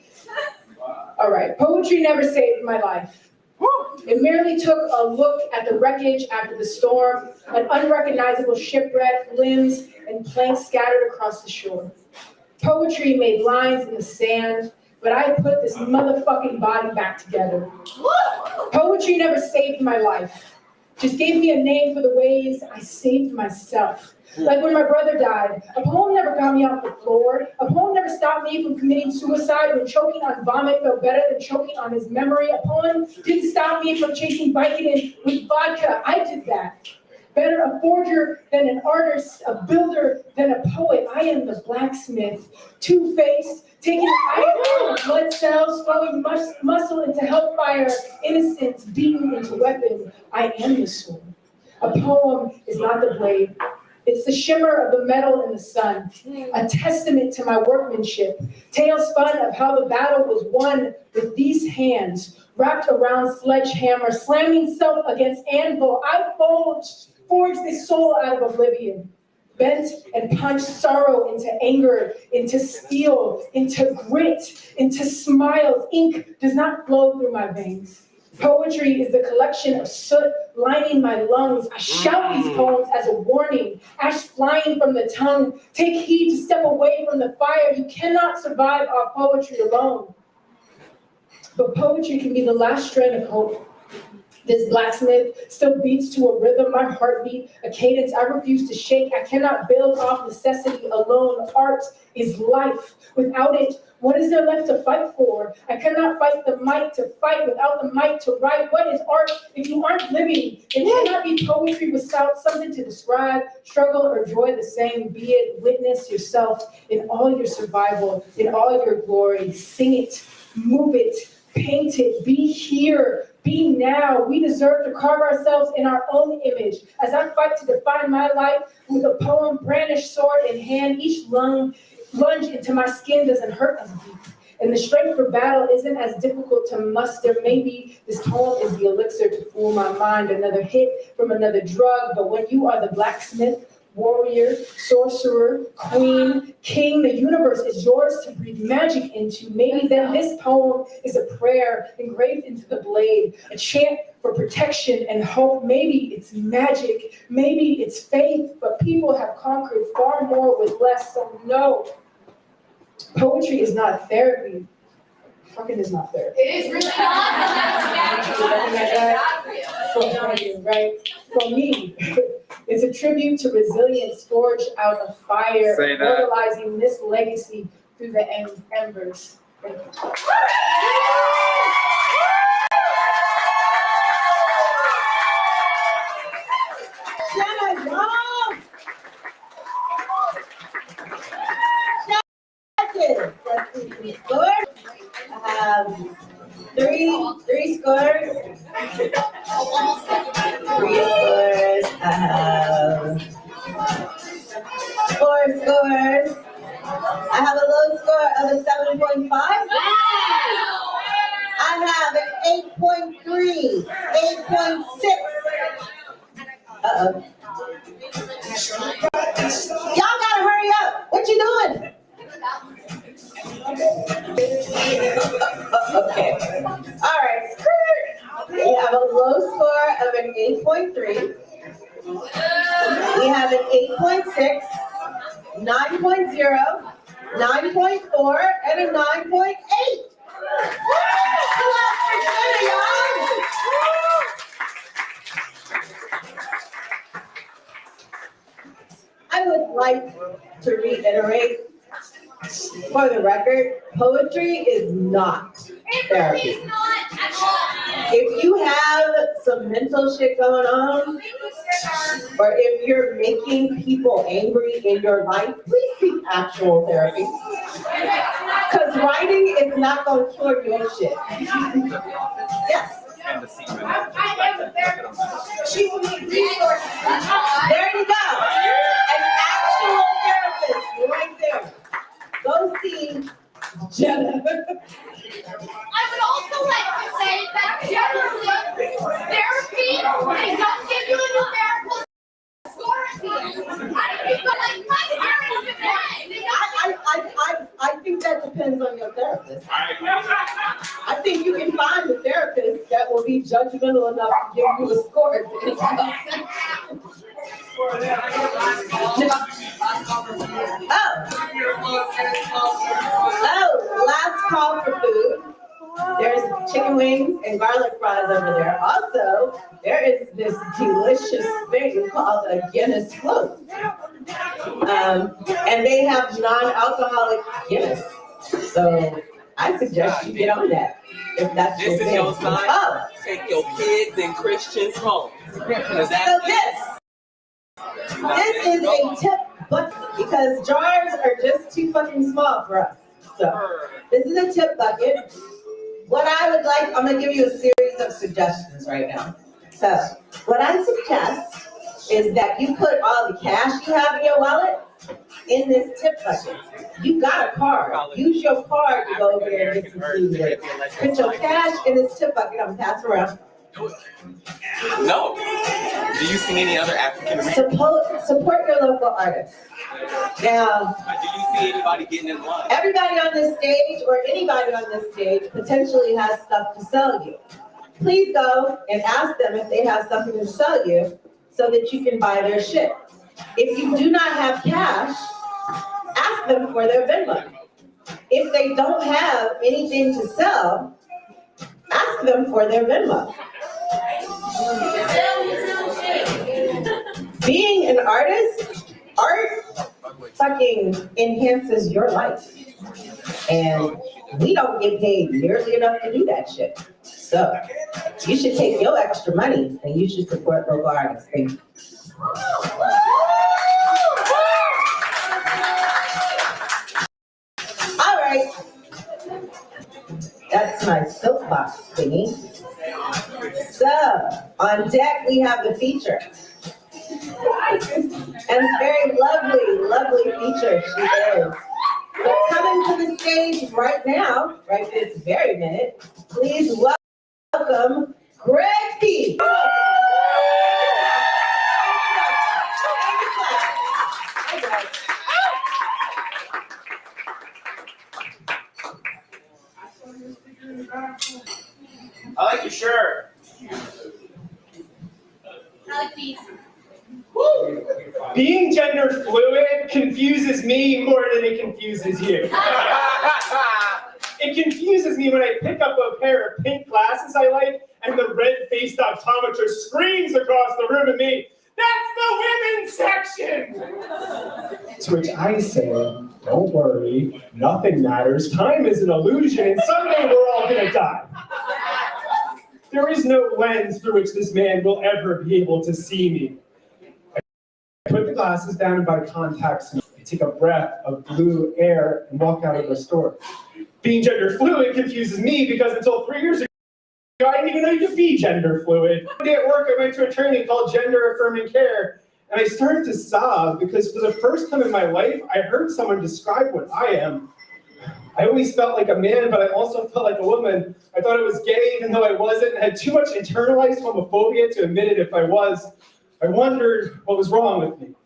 All right, poetry never saved my life. It merely took a look at the wreckage after the storm, an unrecognizable shipwreck, limbs and planks scattered across the shore. Poetry made lines in the sand, but I put this motherfucking body back together. Poetry never saved my life, just gave me a name for the ways I saved myself. Like when my brother died, a poem never got me off the floor. A poem never stopped me from committing suicide when choking on vomit felt better than choking on his memory. A poem didn't stop me from chasing Vicodin with vodka. I did that. Better a forger than an artist, a builder than a poet. I am the blacksmith, two-faced, taking iron blood cells, flowing muscle into hellfire, innocence beaten into weapon. I am the sword. A poem is not the blade. It's the shimmer of the metal in the sun, a testament to my workmanship, tale spun of how the battle was won with these hands, wrapped around sledgehammer, slamming self against anvil. I forged this soul out of oblivion, bent and punched sorrow into anger, into steel, into grit, into smiles. Ink does not flow through my veins. Poetry is the collection of soot lining my lungs. I shout these poems as a warning, ash flying from the tongue. Take heed to step away from the fire. You cannot survive off poetry alone. But poetry can be the last strand of hope. This blacksmith still beats to a rhythm, my heartbeat, a cadence I refuse to shake. I cannot build off necessity alone. Art is life. Without it, what is there left to fight for? I cannot fight the might to fight without the might to write. What is art if you aren't living? It cannot be poetry without something to describe, struggle or joy the same. Be it, witness yourself in all your survival, in all your glory. Sing it, move it, paint it, be here. Be now. We deserve to carve ourselves in our own image. As I fight to define my life with a poem, brandished sword in hand, each lunge into my skin doesn't hurt as deep. And the strength for battle isn't as difficult to muster. Maybe this poem is the elixir to fool my mind, another hit from another drug. But when you are the blacksmith, warrior, sorcerer, queen, king, the universe is yours to breathe magic into. Maybe then this poem is a prayer engraved into the blade, a chant for protection and hope. Maybe it's magic, maybe it's faith, but people have conquered far more with less, so no. Poetry is not therapy. Fucking is not therapy. It is really not. Right? For me, it's a tribute to resilience forged out of fire, immortalizing this legacy through the embers. Thank you. I have three scores. 3 scores. I have 4 scores. I have a low score of a 7.5. I have an 8.3, 8.6. Uh-oh. Y'all gotta hurry up. What you doing? Okay. All right. We have a low score of an 8.3. We have an 8.6, 9.0, 9.4, and a 9.8. I would like to reiterate, for the record, poetry is not therapy. If you have some mental shit going on, or if you're making people angry in your life, please seek actual therapy. Because writing is not gonna cure your shit. Yes. She will need resources. There you go. An actual therapist right there. Go see Jenna. I would also like to say that generally, therapy, they don't give you a numerical score at the end. I mean, but like, my parents did that. I think that depends on your therapist. I think you can find a therapist that will be judgmental enough to give you a score at the end. Oh, last call for food. There's chicken wings and garlic fries over there. Also, there is this delicious thing called a Guinness float. And they have non-alcoholic Guinness. So I suggest you get on that if that's your thing. Oh. Take your kids and Christians home. So this is a tip bucket because jars are just too fucking small for us. So this is a tip bucket. What I would like, I'm gonna give you a series of suggestions right now. So what I suggest is that you put all the cash you have in your wallet in this tip bucket. You got a card. Use your card to go over there and get some food with. Put your cash in this tip bucket. I'm gonna pass around. No. Do you see any other African Americans? Support your local artists. Now, Do you see anybody getting in line? everybody on this stage or anybody on this stage potentially has stuff to sell you. Please go and ask them if they have something to sell you so that you can buy their shit. If you do not have cash, ask them for their Venmo. If they don't have anything to sell, ask them for their Venmo. Being an artist, art fucking enhances your life. And we don't get paid nearly enough to do that shit. So you should take your extra money and you should support local artists. Thank you. All right. That's my soapbox thingy. So on deck we have the feature. And very lovely, lovely feature she is. So coming to the stage right now, right this very minute, please welcome Greg P. I like your shirt. I like these. Being gender fluid confuses me more than it confuses you. It confuses me when I pick up a pair of pink glasses I like and the red-faced optometrist screams across the room at me, "That's the women's section!" To which I say, don't worry, nothing matters. Time is an illusion and someday we're all gonna die. There is no lens through which this man will ever be able to see me. I put the glasses down and buy contacts. I take a breath of blue air and walk out of the store. Being gender fluid confuses me because until 3 years ago, I didn't even know you could be gender fluid. One day at work, I went to a training called Gender Affirming Care, and I started to sob because for the first time in my life, I heard someone describe what I am. I always felt like a man, but I also felt like a woman. I thought I was gay even though I wasn't, and had too much internalized homophobia to admit it if I was. I wondered what was wrong with me.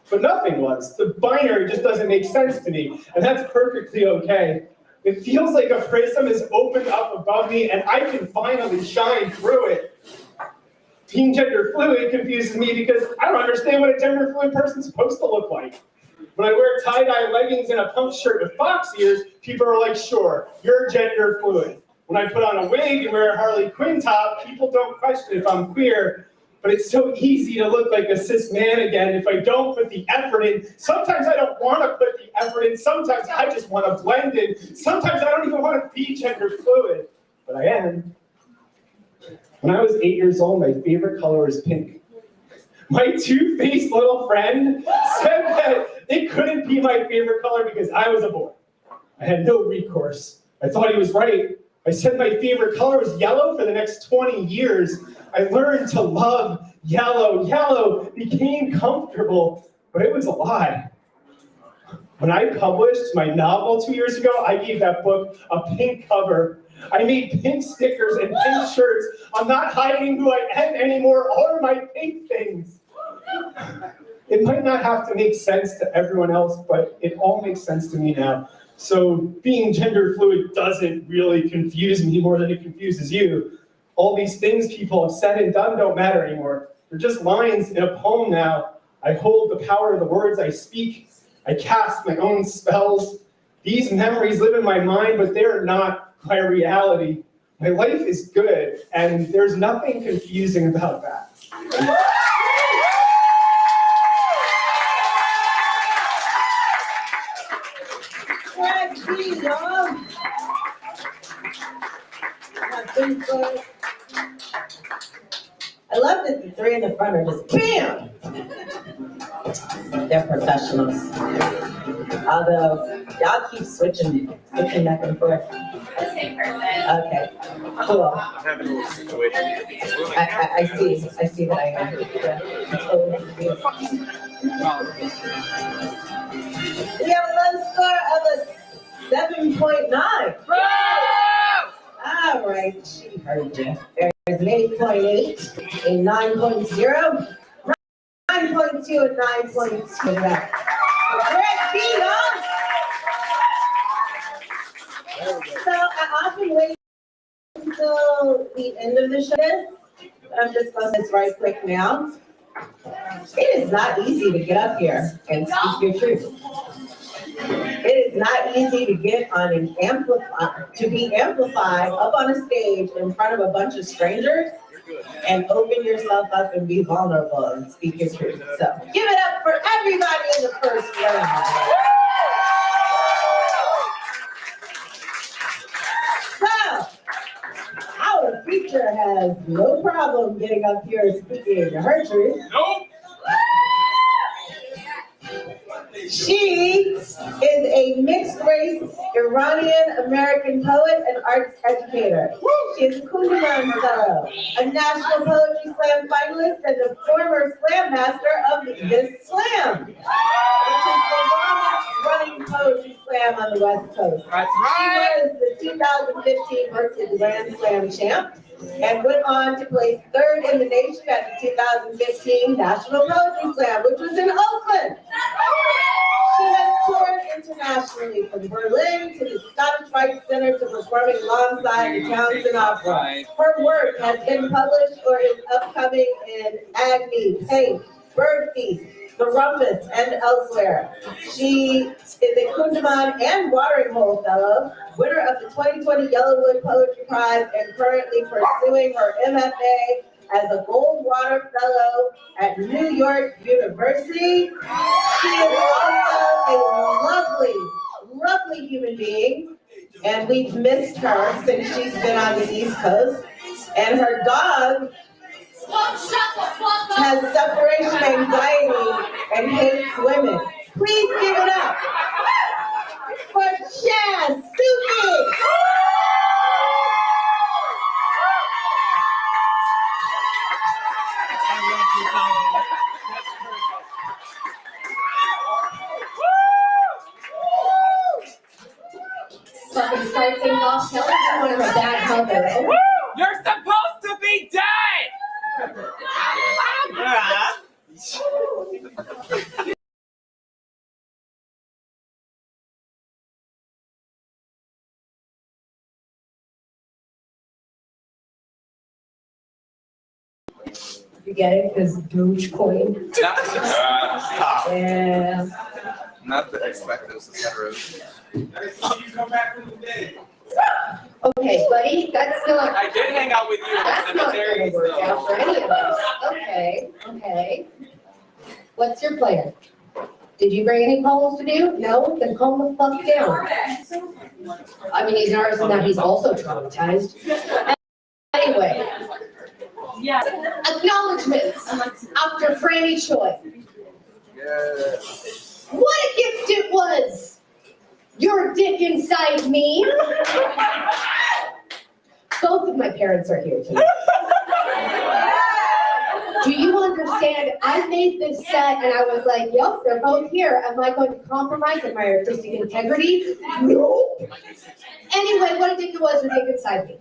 But nothing was. The binary just doesn't make sense to me, and that's perfectly okay. It feels like a prism is opened up above me, and I can finally shine through it. Being gender fluid confuses me because I don't understand what a gender fluid person's supposed to look like. When I wear tie-dye leggings and a punk shirt with fox ears, people are like, sure, you're gender fluid. When I put on a wig and wear a Harley Quinn top, people don't question if I'm queer. But it's so easy to look like a cis man again if I don't put the effort in. Sometimes I don't want to put the effort in. Sometimes I just want to blend in. Sometimes I don't even want to be gender fluid, but I am. When I was 8 years old, my favorite color was pink. My two-faced little friend said that it couldn't be my favorite color because I was a boy. I had no recourse. I thought he was right. I said my favorite color was yellow for the next 20 years. I learned to love yellow. Yellow became comfortable, but it was a lie. When I published my novel 2 years ago, I gave that book a pink cover. I made pink stickers and pink shirts. I'm not hiding who I am anymore or my pink things. It might not have to make sense to everyone else, but it all makes sense to me now. So being gender fluid doesn't really confuse me more than it confuses you. All these things people have said and done don't matter anymore. They're just lines in a poem now. I hold the power of the words I speak. I cast my own spells. These memories live in my mind, but they're not my reality. My life is good, and there's nothing confusing about that. I love that the three in the front are just BAM! They're professionals. Although, y'all keep switching back and forth. The same person. Okay, cool. I'm having a little situation. I see that I am. Yeah, totally confused. We have a low score of a 7.9. All right, she heard you. There's an 8.8, a 9.0, 9.2, and 9.2. Great beat, huh? So I often wait until the end of the show. I'm just going to this right quick now. It is not easy to get up here and speak your truth. It is not easy to get on an to be amplified up on a stage in front of a bunch of strangers and open yourself up and be vulnerable and speak your truth. So give it up for everybody in the first round. So our feature has no problem getting up here and speaking her truth. Nope. She is a mixed-race Iranian-American poet and arts educator. She is a Kundiman Fellow, a National Poetry Slam finalist, and a former Slam Master of this Slam, which is the longest-running poetry slam on the West Coast. That's right. She was the 2015 Berkeley Grand Slam Champ and went on to place third in the nation at the 2015 National Poetry Slam, which was in Oakland. She has toured internationally from Berlin to the Scottish Rites Center to performing alongside the Townsend Opera. Her work has been published or is upcoming in AGNI, PANK, Birdfeast, the Rumpus, and elsewhere. She is a Kundiman and Watering Hole Fellow, winner of the 2020 Yellowwood Poetry Prize, and currently pursuing her MFA as a Goldwater Fellow at New York University. She is also a lovely human being, and we've missed her since she's been on the East Coast. And her dog has separation anxiety and hates women. Please give it up for Jaz Sufi. Fucking start things off, tell everyone I'm a bad mother. You're supposed to be dead! You get it? Because Dogecoin. Yeah. Not the expectos, the heteros. Okay, buddy, that's not, I did hang out with you at that's the not cemetery. gonna work out for any of us. Okay. What's your plan? Did you bring any poems to do? No? Then calm the fuck down. I mean, he's an artist and now he's also traumatized. Anyway. Yeah. Acknowledgements after Franny Choi. Yes. What a gift it was! your dick inside me. Both of my parents are here tonight. Do you understand? I made this set and I was like, yep, they're both here. Am I going to compromise on my artistic integrity? No. Anyway, what a dick it was your dick inside me.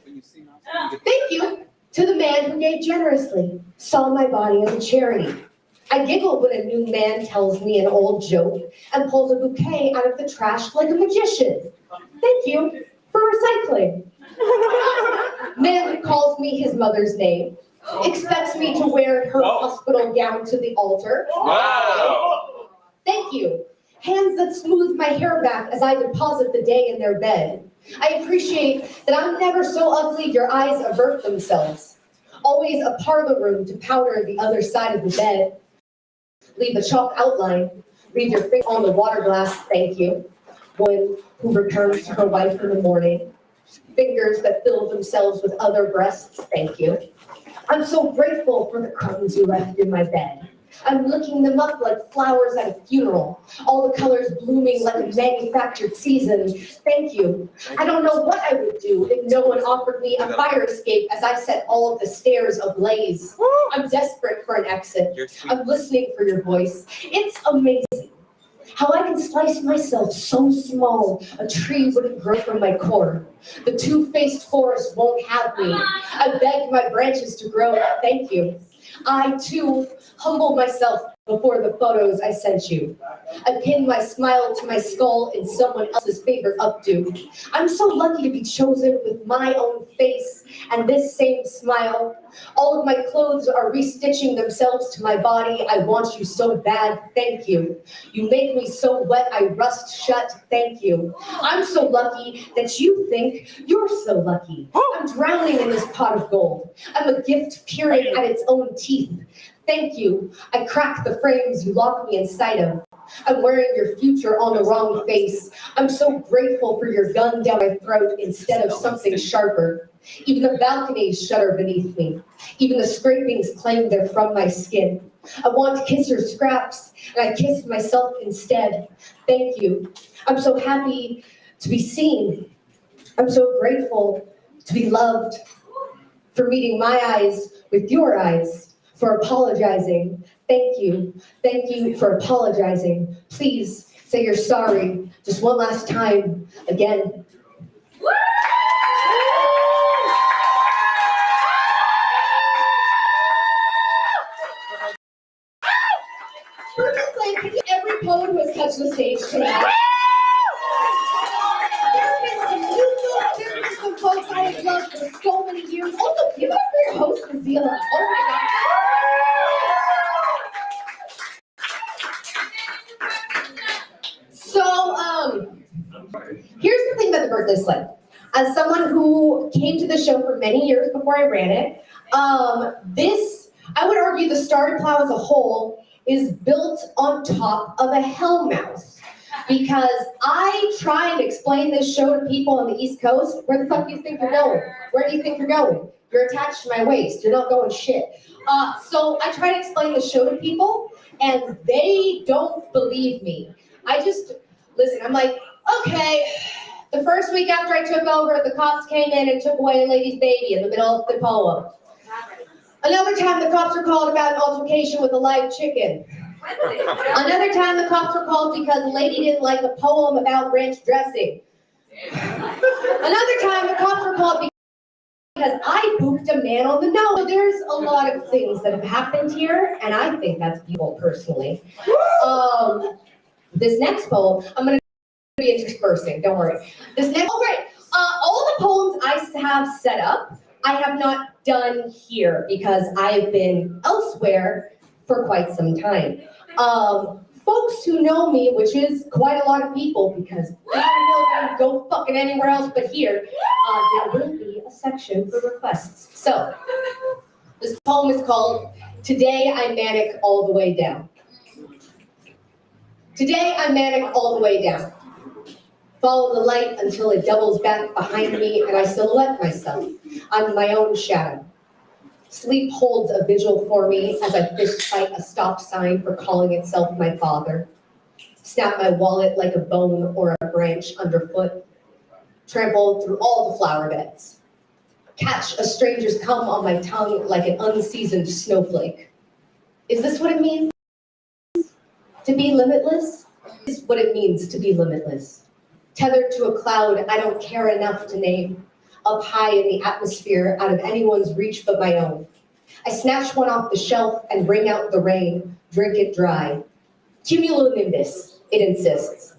Thank you to the man who gave generously, saw my body as a charity. I giggle when a new man tells me an old joke and pulls a bouquet out of the trash like a magician. Thank you for recycling. Man who calls me his mother's name, expects me to wear her hospital gown to the altar. Wow. Thank you. Hands that smooth my hair back as I deposit the day in their bed. I appreciate that I'm never so ugly your eyes avert themselves. Always a parlor room to powder the other side of the bed. Leave a chalk outline. Leave your finger on the water glass, thank you. One who returns to her wife in the morning. Fingers that fill themselves with other breasts, thank you. I'm so grateful for the crumbs you left in my bed. I'm licking them up like flowers at a funeral. All the colors blooming like a manufactured season. Thank you. I don't know what I would do if no one offered me a fire escape as I set all of the stairs ablaze. I'm desperate for an exit. I'm listening for your voice. It's amazing how I can slice myself so small a tree wouldn't grow from my core. The two-faced forest won't have me. I beg my branches to grow. Thank you. I, too, humble myself before the photos I sent you. I pin my smile to my skull in someone else's favorite updo. I'm so lucky to be chosen with my own face and this same smile. All of my clothes are restitching themselves to my body. I want you so bad, thank you. You make me so wet I rust shut, thank you. I'm so lucky that you think you're so lucky. I'm drowning in this pot of gold. I'm a gift peering at its own teeth. Thank you. I crack the frames you lock me inside of. I'm wearing your future on the wrong face. I'm so grateful for your gun down my throat instead of something sharper. Even the balconies shudder beneath me. Even the scrapings claim they're from my skin. I want to kiss your scraps, and I kiss myself instead. Thank you. I'm so happy to be seen. I'm so grateful to be loved, for meeting my eyes with your eyes. For apologizing. Thank you. Thank you for apologizing. Please say you're sorry just one last time again. Berkeley Slam, every poet who has touched the stage tonight. There have been some new folks, there have been some folks I have loved for so many years. Also, give it up for your host, Nazila. Oh my God. So, here's the thing about the Berkeley Slam. As someone who came to the show for many years before I ran it, I would argue the starter plow as a whole is built on top of a hellmouth. Because I try and explain this show to people on the East Coast. Where the fuck do you think you're going? Where do you think you're going? You're attached to my waist. You're not going shit. So I try to explain the show to people, and they don't believe me. I just, listen, I'm like, okay, the first week after I took over, the cops came in and took away a lady's baby in the middle of the poem. Another time the cops were called about an altercation with a live chicken. Another time the cops were called because a lady didn't like a poem about ranch dressing. Another time the cops were called because I booped a man on the nose. So there's a lot of things that have happened here, and I think that's beautiful personally. This next poem, I'm going to be interspersing, don't worry. All the poems I have set up, I have not done here because I have been elsewhere for quite some time. Folks who know me, which is quite a lot of people because I don't go fucking anywhere else but here, there will be a section for requests. So, this poem is called Today I'm Manic All the Way Down. Today I'm manic all the way down. Follow the light until it doubles back behind me and I silhouette myself. I'm my own shadow. Sleep holds a vigil for me as I fist fight a stop sign for calling itself my father. snap my wallet like a bone or a branch underfoot, trample through all the flower beds, catch a stranger's cum on my tongue like an unseasoned snowflake. Is this what it means to be limitless? This is what it means to be limitless. Tethered to a cloud I don't care enough to name, up high in the atmosphere out of anyone's reach but my own. I snatch one off the shelf and wring out the rain, drink it dry. Cumulonimbus, it insists.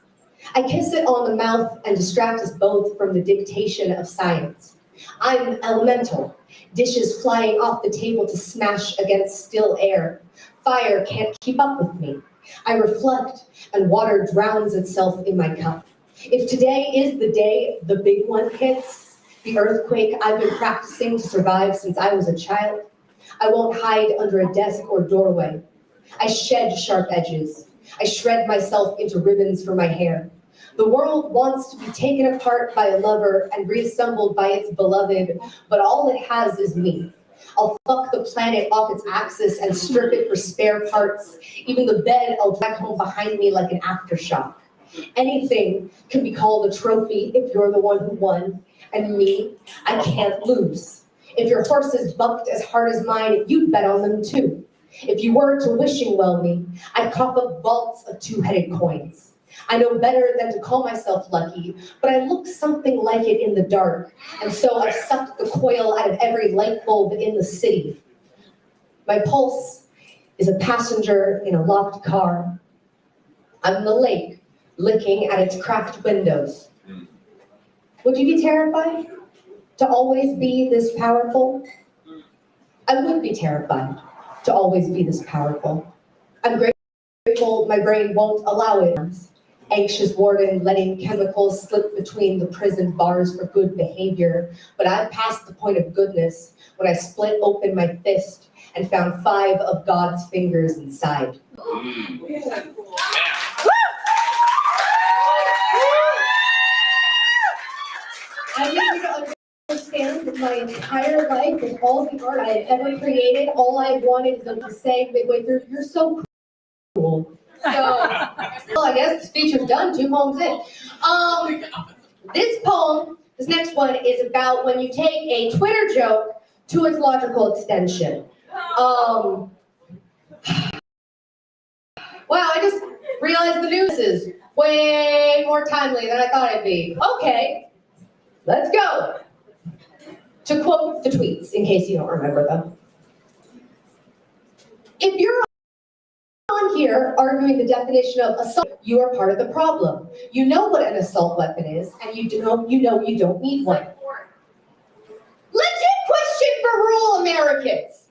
I kiss it on the mouth and distract us both from the dictation of science. I'm elemental, dishes flying off the table to smash against still air. Fire can't keep up with me. I reflect and water drowns itself in my cup. If today is the day the big one hits, the earthquake I've been practicing to survive since I was a child, I won't hide under a desk or doorway. I shed sharp edges. I shred myself into ribbons for my hair. The world wants to be taken apart by a lover and reassembled by its beloved, but all it has is me. I'll fuck the planet off its axis and strip it for spare parts. Even the bed I'll drag home behind me like an aftershock. Anything can be called a trophy if you're the one who won, and me, I can't lose. If your horses bucked as hard as mine, you'd bet on them too. If you were to wishing well me, I'd cough up vaults of two-headed coins. I know better than to call myself lucky, but I look something like it in the dark, and so I've sucked the coil out of every light bulb in the city. My pulse is a passenger in a locked car. I'm the lake, licking at its cracked windows. Would you be terrified to always be this powerful? I would be terrified to always be this powerful. I'm grateful my brain won't allow it. Anxious warden letting chemicals slip between the prison bars for good behavior, but I'm past the point of goodness when I split open my fist and found 5 of God's fingers inside. I need to understand that my entire life, with all the art I have ever created, all I wanted is them to say midway through, "You're so cool." So, well, I guess the speech is done, 2 poems in. This poem, this next one, is about when you take a Twitter joke to its logical extension. Wow, I just realized the news is way more timely than I thought it'd be. Okay, let's go. To quote the tweets, in case you don't remember them. If you're on here arguing the definition of assault, you are part of the problem. You know what an assault weapon is, and you know you don't need one. Legit question for rural Americans.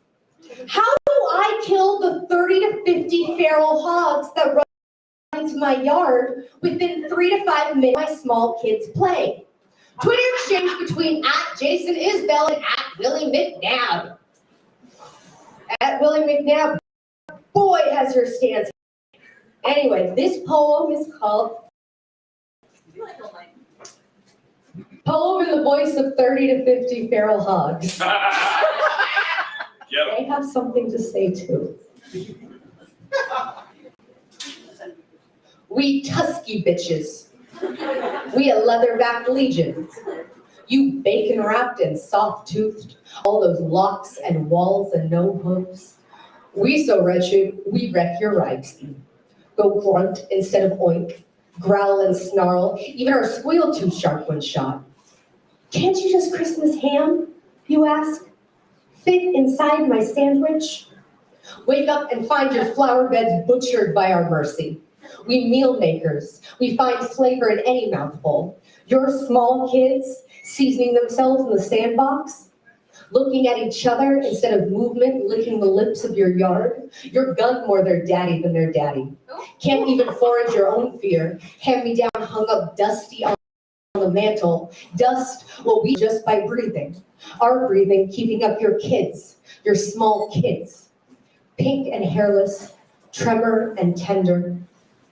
How do I kill the 30 to 50 feral hogs that run into my yard within 3 to 5 minutes my small kids play? Twitter exchange between @JasonIsbell and @WillieMcNabb. @WillieMcNabb, boy has your stance. Anyway, this poem is called Poem in the Voice of 30 to 50 Feral Hogs. They have something to say too. We tusky bitches. We a leatherback legion. You bacon wrapped and soft toothed, all those locks and walls and no hooves. We so wretched, we wreck your rights. Go grunt instead of oink, growl and snarl, even our squeal too sharp when shot. Can't you just Christmas ham, you ask? Fit inside my sandwich? Wake up and find your flower beds butchered by our mercy. We meal makers, we find flavor in any mouthful. Your small kids seasoning themselves in the sandbox, looking at each other instead of movement, licking the lips of your yard. Your gun more their daddy than their daddy. Can't even forage your own fear. Hand me down hung up dusty on the mantle. Dust will we just by breathing. Our breathing keeping up your kids, your small kids. Pink and hairless, tremor and tender,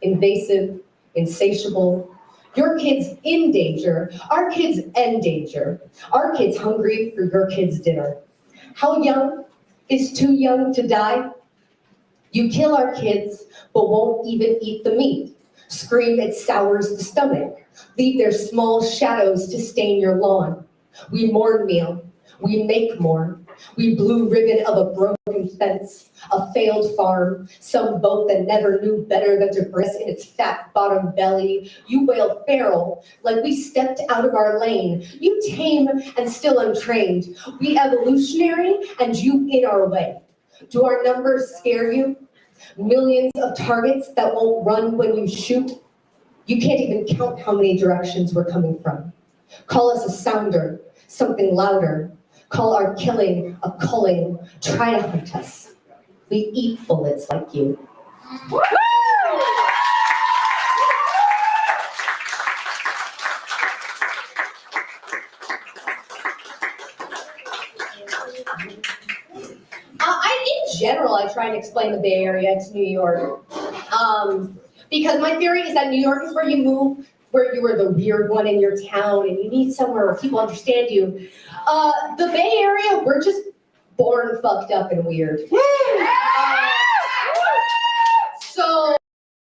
invasive, insatiable. Your kids in danger, our kids in danger. Our kids hungry for your kids' dinner. How young is too young to die? You kill our kids, but won't even eat the meat. scream it sours the stomach, leave their small shadows to stain your lawn. We mourn meal, we make more. We blue ribbon of a broken fence, a failed farm, some boat that never knew better than to bristle in its fat bottom belly. You wail feral, like we stepped out of our lane. You tame and still untrained. We evolutionary and you in our way. Do our numbers scare you? Millions of targets that won't run when you shoot? You can't even count how many directions we're coming from. Call us a sounder, something louder. Call our killing a culling. Try to hunt us. We eat bullets like you. In general, I try and explain the Bay Area to New York. Because my theory is that New York is where you move, where you are the weird one in your town and you need somewhere where people understand you. The Bay Area, we're just born fucked up and weird. So,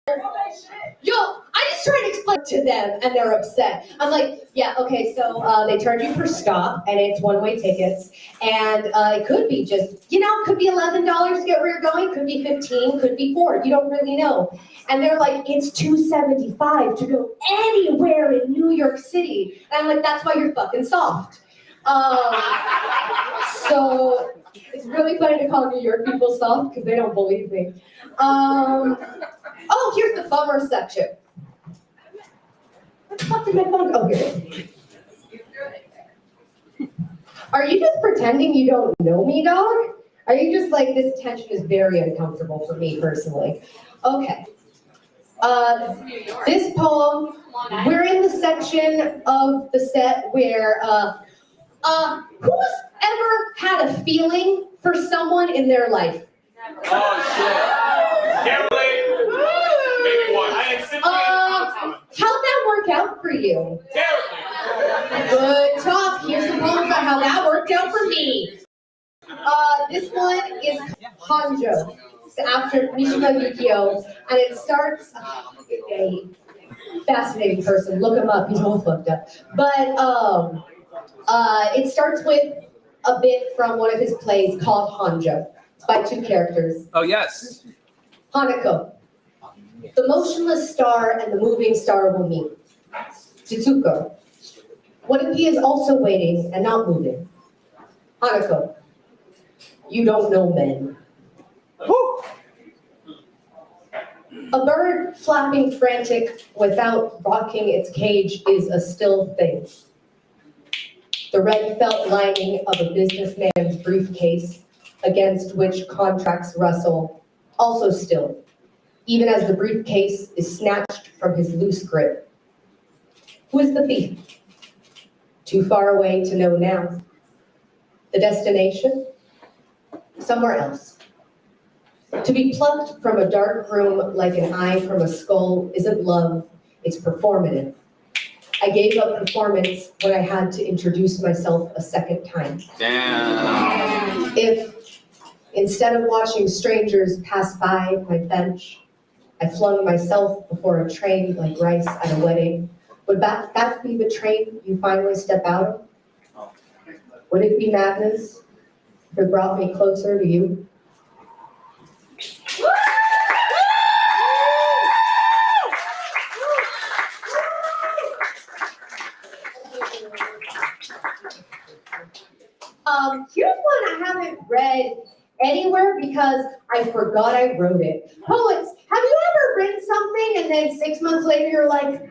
I just try to explain to them and they're upset. I'm like, yeah, okay, so they charge you per stop and it's one-way tickets. And it could be just, could be $11 to get where you're going, could be 15, could be 4, you don't really know. And they're like, it's $2.75 to go anywhere in New York City. And I'm like, that's why you're fucking soft. So it's really funny to call New York people soft because they don't believe me. Oh, here's the bummer section. What the fuck did my phone go? Oh, here it is. Are you just pretending you don't know me, dog? Are you just like, this attention is very uncomfortable for me personally? Okay. This poem, we're in the section of the set where, who's ever had a feeling for someone in their life? Oh, shit. Can't relate. Maybe one. How'd that work out for you? Terribly. Good talk. Here's a poem about how that worked out for me. This one is Hanjo. It's after Mishima Yukio, and it starts a fascinating person. Look him up. He's all fucked up. But it starts with a bit from one of his plays called Hanjo. It's by 2 characters. Oh, yes. Hanako. The motionless star and the moving star will meet. Tsuko. What if he is also waiting and not moving? Hanako. You don't know men. A bird flapping frantic without rocking its cage is a still thing. The red felt lining of a businessman's briefcase against which contracts rustle, also still, even as the briefcase is snatched from his loose grip. Who is the thief? Too far away to know now. The destination? Somewhere else. To be plucked from a dark room like an eye from a skull isn't love, it's performative. I gave up performance when I had to introduce myself a second time. Damn. If, instead of watching strangers pass by my bench, I flung myself before a train like rice at a wedding, would that be the train you finally step out of? Would it be madness if it brought me closer to you? Here's one I haven't read anywhere because I forgot I wrote it. Poets, have you ever written something and then 6 months later you're like,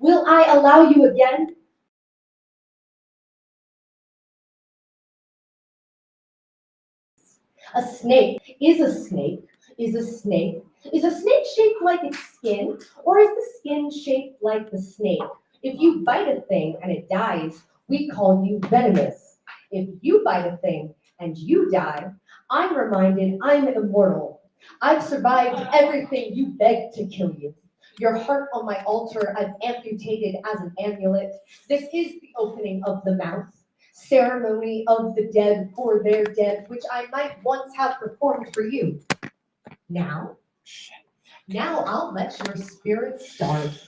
Will I allow you again? A snake is a snake is a snake. Is a snake shaped like its skin, or is the skin shaped like the snake? If you bite a thing and it dies, we call you venomous. If you bite a thing and you die, I'm reminded I'm immortal. I've survived everything you begged to kill you. Your heart on my altar I've amputated as an amulet. This is the opening of the mouth. Ceremony of the dead for their dead, which I might once have performed for you. Now I'll let your spirit starve.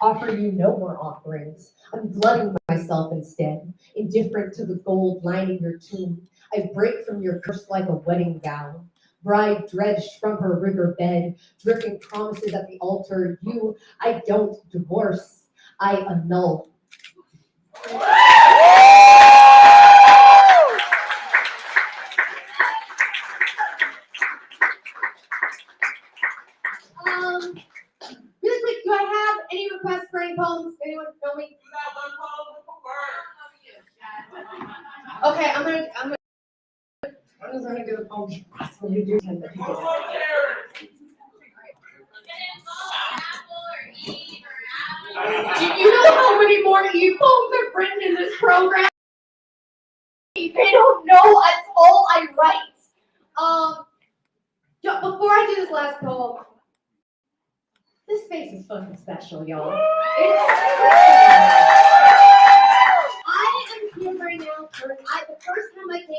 Offer you no more offerings. I'm blooding myself instead, indifferent to the gold lining your tomb. I break from your curse like a wedding gown. Bride dredged from her river bed, dripping promises at the altar. You, I don't divorce, I annul. Really quick, do I have any requests for any poems? Anyone know me? Okay, I'm gonna do a poem. When you do 10 people. Do you know how many more poems I've written in this program? They don't know that's all I write. Before I do this last poem, this space is fucking special, y'all. I am here right now for the first time I came